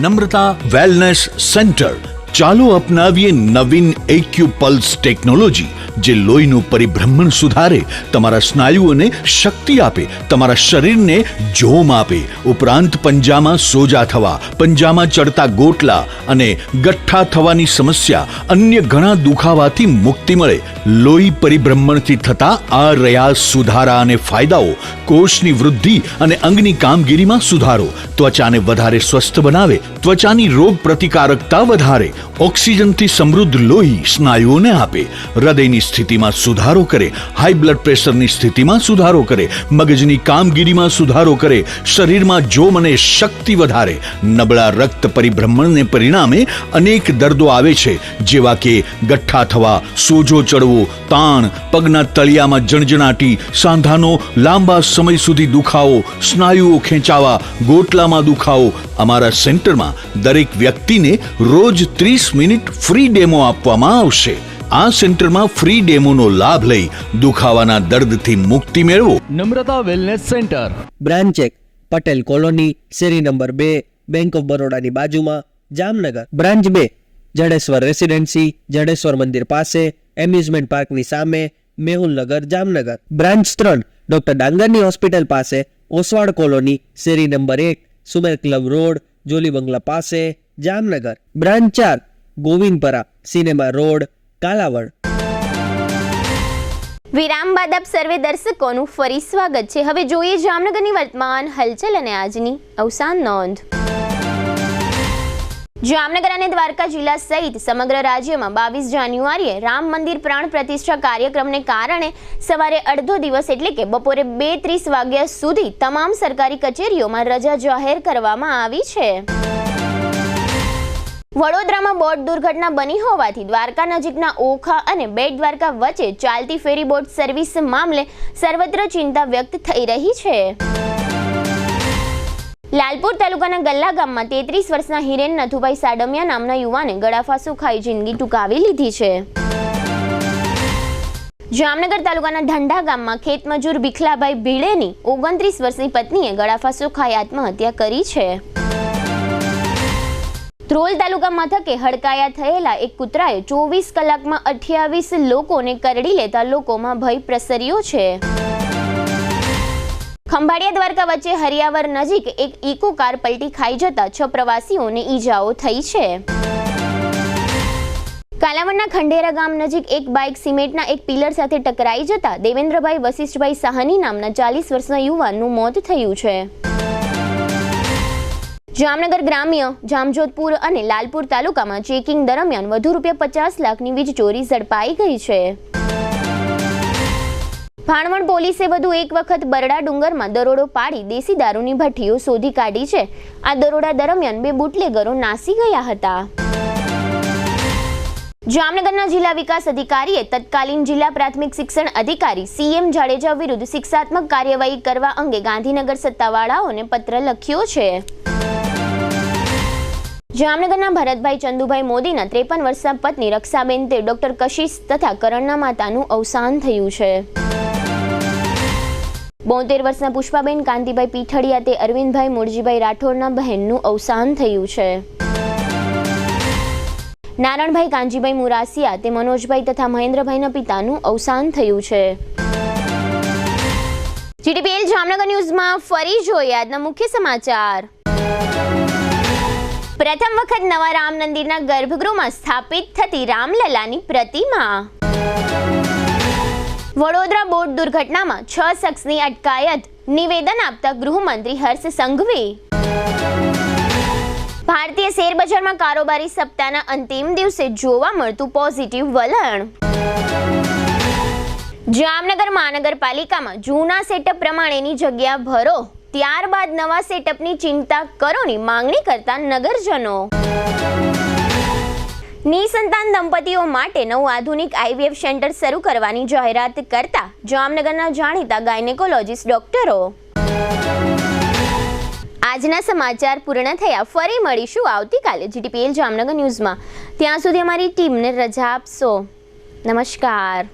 Namrata wellness centre. ચાલો અપનાવીએ નવીન એક્યુ પલ્સ ટેકનોલોજી, જે લોહીનું પરિભ્રમણ સુધારે, તમારા સ્નાયુઓને શક્તિ આપે, તમારા શરીરને જોમ આપે. ઉપરાંત પંજામાં સોજા થવા, પંજામાં ચડતા ગોટલા અને ગઠ્ઠા થવાની સમસ્યા, અન્ય ઘણા દુખાવાથી મુક્તિ મળે. લોહી પરિભ્રમણથી થતા આ રહ્યા સુધારા અને ફાયદાઓ. કોષની વૃદ્ધિ અને અંગની કામગીરીમાં સુધારો, ત્વચાને વધારે સ્વસ્થ બનાવે, ત્વચાની રોગ પ્રતિકારકતા વધારે, ઓક્સિજનથી સમૃદ્ધ લોહી સ્નાયુઓને આપે, હૃદયની સ્થિતિમાં સુધારો કરે, હાઈ બ્લડ પ્રેશરની સ્થિતિમાં સુધારો કરે, મગજની કામગીરીમાં સુધારો કરે, શરીરમાં જોમ અને શક્તિ વધારે. નબળા રક્ત પરિભ્રમણને પરિણામે અનેક દર્દો આવે છે, જેવા કે ગઠ્ઠા થવા, સોજો ચડવો, તાણ, પગના તળિયામાં જણજણાટી, સાંધાનો લાંબા સમય સુધી દુખાવો, સ્નાયુઓ ખેંચાવા, ગોટલામાં દુખાવો. અમારા સેન્ટરમાં દરેક વ્યક્તિને રોજ 30 મિનિટ ફ્રી ડેમો આપવામાં આવશે. આ સેન્ટરમાં ફ્રી ડેમોનો લાભ લઈ દુખાવાના દર્દથી મુક્તિ મેળવો. Namrata wellness centre, branch 1, Patel colony, શેરી નંબર 2, બેંક ઓફ બરોડાની બાજુમાં, જામનગર. બ્રાન્ચ 2, જડેશ્વર રેસિડેન્સી, જડેશ્વર મંદિર પાસે, એમ્યુઝમેન્ટ પાર્કની સામે, મેહુલનગર, જામનગર. બ્રાન્ચ 3, ડોક્ટર ડાંગરની હોસ્પિટલ પાસે, ઓસવાડ કોલોની, શેરી number 1, Sumer club road, jolly બંગલા પાસે, Jamnagar. Branch 4, Govindpara, cinema road, Kalavad. વિરામ બાદ આપ સર્વે દર્શકોનું ફરી સ્વાગત છે. હવે જોઈએ જામનગરની વર્તમાન હલચલ અને આજની અવસાન નોંધ. જામનગર અને દ્વારકા જિલ્લા સહિત સમગ્ર રાજ્યમાં 22 જાન્યુઆરીએ રામ મંદિર પ્રાણ પ્રતિષ્ઠા કાર્યક્રમને કારણે સવારે અડધો દિવસ એટલે કે બપોરે 2:30 વાગ્યા સુધી તમામ સરકારી કચેરીઓમાં રજા જાહેર કરવામાં આવી છે. વડોદરામાં બોટ દુર્ઘટના બની હોવાથી દ્વારકા નજીકના ઓખા અને બેટ દ્વારકા વચ્ચે ચાલતી ફેરી બોટ સર્વિસ મામલે સર્વત્ર ચિંતા વ્યક્ત થઈ રહી છે. લાલપુર તાલુકાના ગલ્લા ગામમાં 33 વર્ષના હિરેન નથુભાઈ સાડમિયા નામના યુવાને ગળાફાંસો ખાઈ જિંદગી ટૂંકાવી લીધી છે. જામનગર તાલુકાના ઢંઢા ગામમાં ખેતમજૂર ભીખલાભાઈ ભીડેની 29 વર્ષની પત્નીએ ગળાફાંસો ખાઈ આત્મહત્યા કરી છે. ધ્રોલ તાલુકા મથકે હડકાયા થયેલા એક કૂતરાએ 24 કલાકમાં 28 લોકોને કરડી લેતા લોકોમાં ભય પ્રસર્યો છે. ખંભાળિયા દ્વારકા વચ્ચે હરિયાવર નજીક એક ઇકો કાર પલટી ખાઈ જતા 6 પ્રવાસીઓને ઈજાઓ થઈ છે. કાલાવડના ખંડેરા ગામ નજીક એક બાઇક સિમેન્ટના એક પિલર સાથે ટકરાઈ જતા દેવેન્દ્રભાઈ વશિષ્ઠભાઈ સાહની નામના 40 વર્ષના યુવાનનું મોત થયું છે. જામનગર ગ્રામ્ય, જામજોધપુર અને લાલપુર તાલુકામાં ચેકિંગ દરમિયાન વધુ ₹50 લાખની વીજ ચોરી ઝડપાઈ ગઈ છે. ભાણવડ પોલીસે વધુ એક વખત બરડા ડુંગરમાં દરોડો પાડી દેશી દારૂની ભઠ્ઠીઓ શોધી કાઢી છે. આ દરોડા દરમિયાન 2 બુટલેગરો નાસી ગયા હતા. જામનગરના જિલ્લા વિકાસ અધિકારીએ તત્કાલીન જિલ્લા પ્રાથમિક શિક્ષણ અધિકારી CM જાડેજા વિરુદ્ધ શિક્ષાત્મક કાર્યવાહી કરવા અંગે ગાંધીનગર સત્તાવાળાઓને પત્ર લખ્યો છે. જામનગરના ભરતભાઈ ચંદુભાઈ મોદીના 53 વર્ષના પત્ની રક્ષાબેન તે ડોક્ટર કશિશ તથા કરણના માતાનું અવસાન થયું છે. 72 વર્ષના પુષ્પાબેન કાંતિભાઈ પીઠડિયા તે અરવિંદભાઈ મુરજીભાઈ રાઠોડના બહેનનું અવસાન થયું છે. નારણભાઈ કાંજીભાઈ મુરાસિયા તે મનોજભાઈ તથા મહેન્દ્રભાઈના પિતાનું અવસાન થયું છે. GTPL જામનગર ન્યૂઝમાં ફરી જોઈએ આજના મુખ્ય સમાચાર. પ્રથમ વખત નવા રામ મંદિરના ગર્ભગૃહમાં સ્થાપિત થતી રામલલાની પ્રતિમા. વડોદરા બોટ દુર્ઘટનામાં 6 શખ્સની અટકાયત, નિવેદન આપતા ગૃહમંત્રી હર્ષ સંઘવી. ભારતીય શેરબજારમાં કારોબારી સપ્તાહના અંતિમ દિવસે જોવા મળતું પોઝિટિવ વલણ. જામનગર મહાનગરપાલિકામાં જૂના સેટઅપ પ્રમાણેની જગ્યા ભરો, ત્યારબાદ નવા સેટઅપની ચિંતા કરોની માંગણી કરતા નગરજનો. નિસંતાન દંપતીઓ માટે નવું આધુનિક IVF સેન્ટર શરૂ કરવાની જાહેરાત કરતા જામનગરના જાણીતા ગાયનેકોલોજીસ્ટ ડોક્ટરો. આજના સમાચાર પૂર્ણ થયા. ફરી મળીશું આવતીકાલે GTPL જામનગર ન્યૂઝમાં. ત્યાં સુધી અમારી ટીમને રજા આપશો. નમસ્કાર.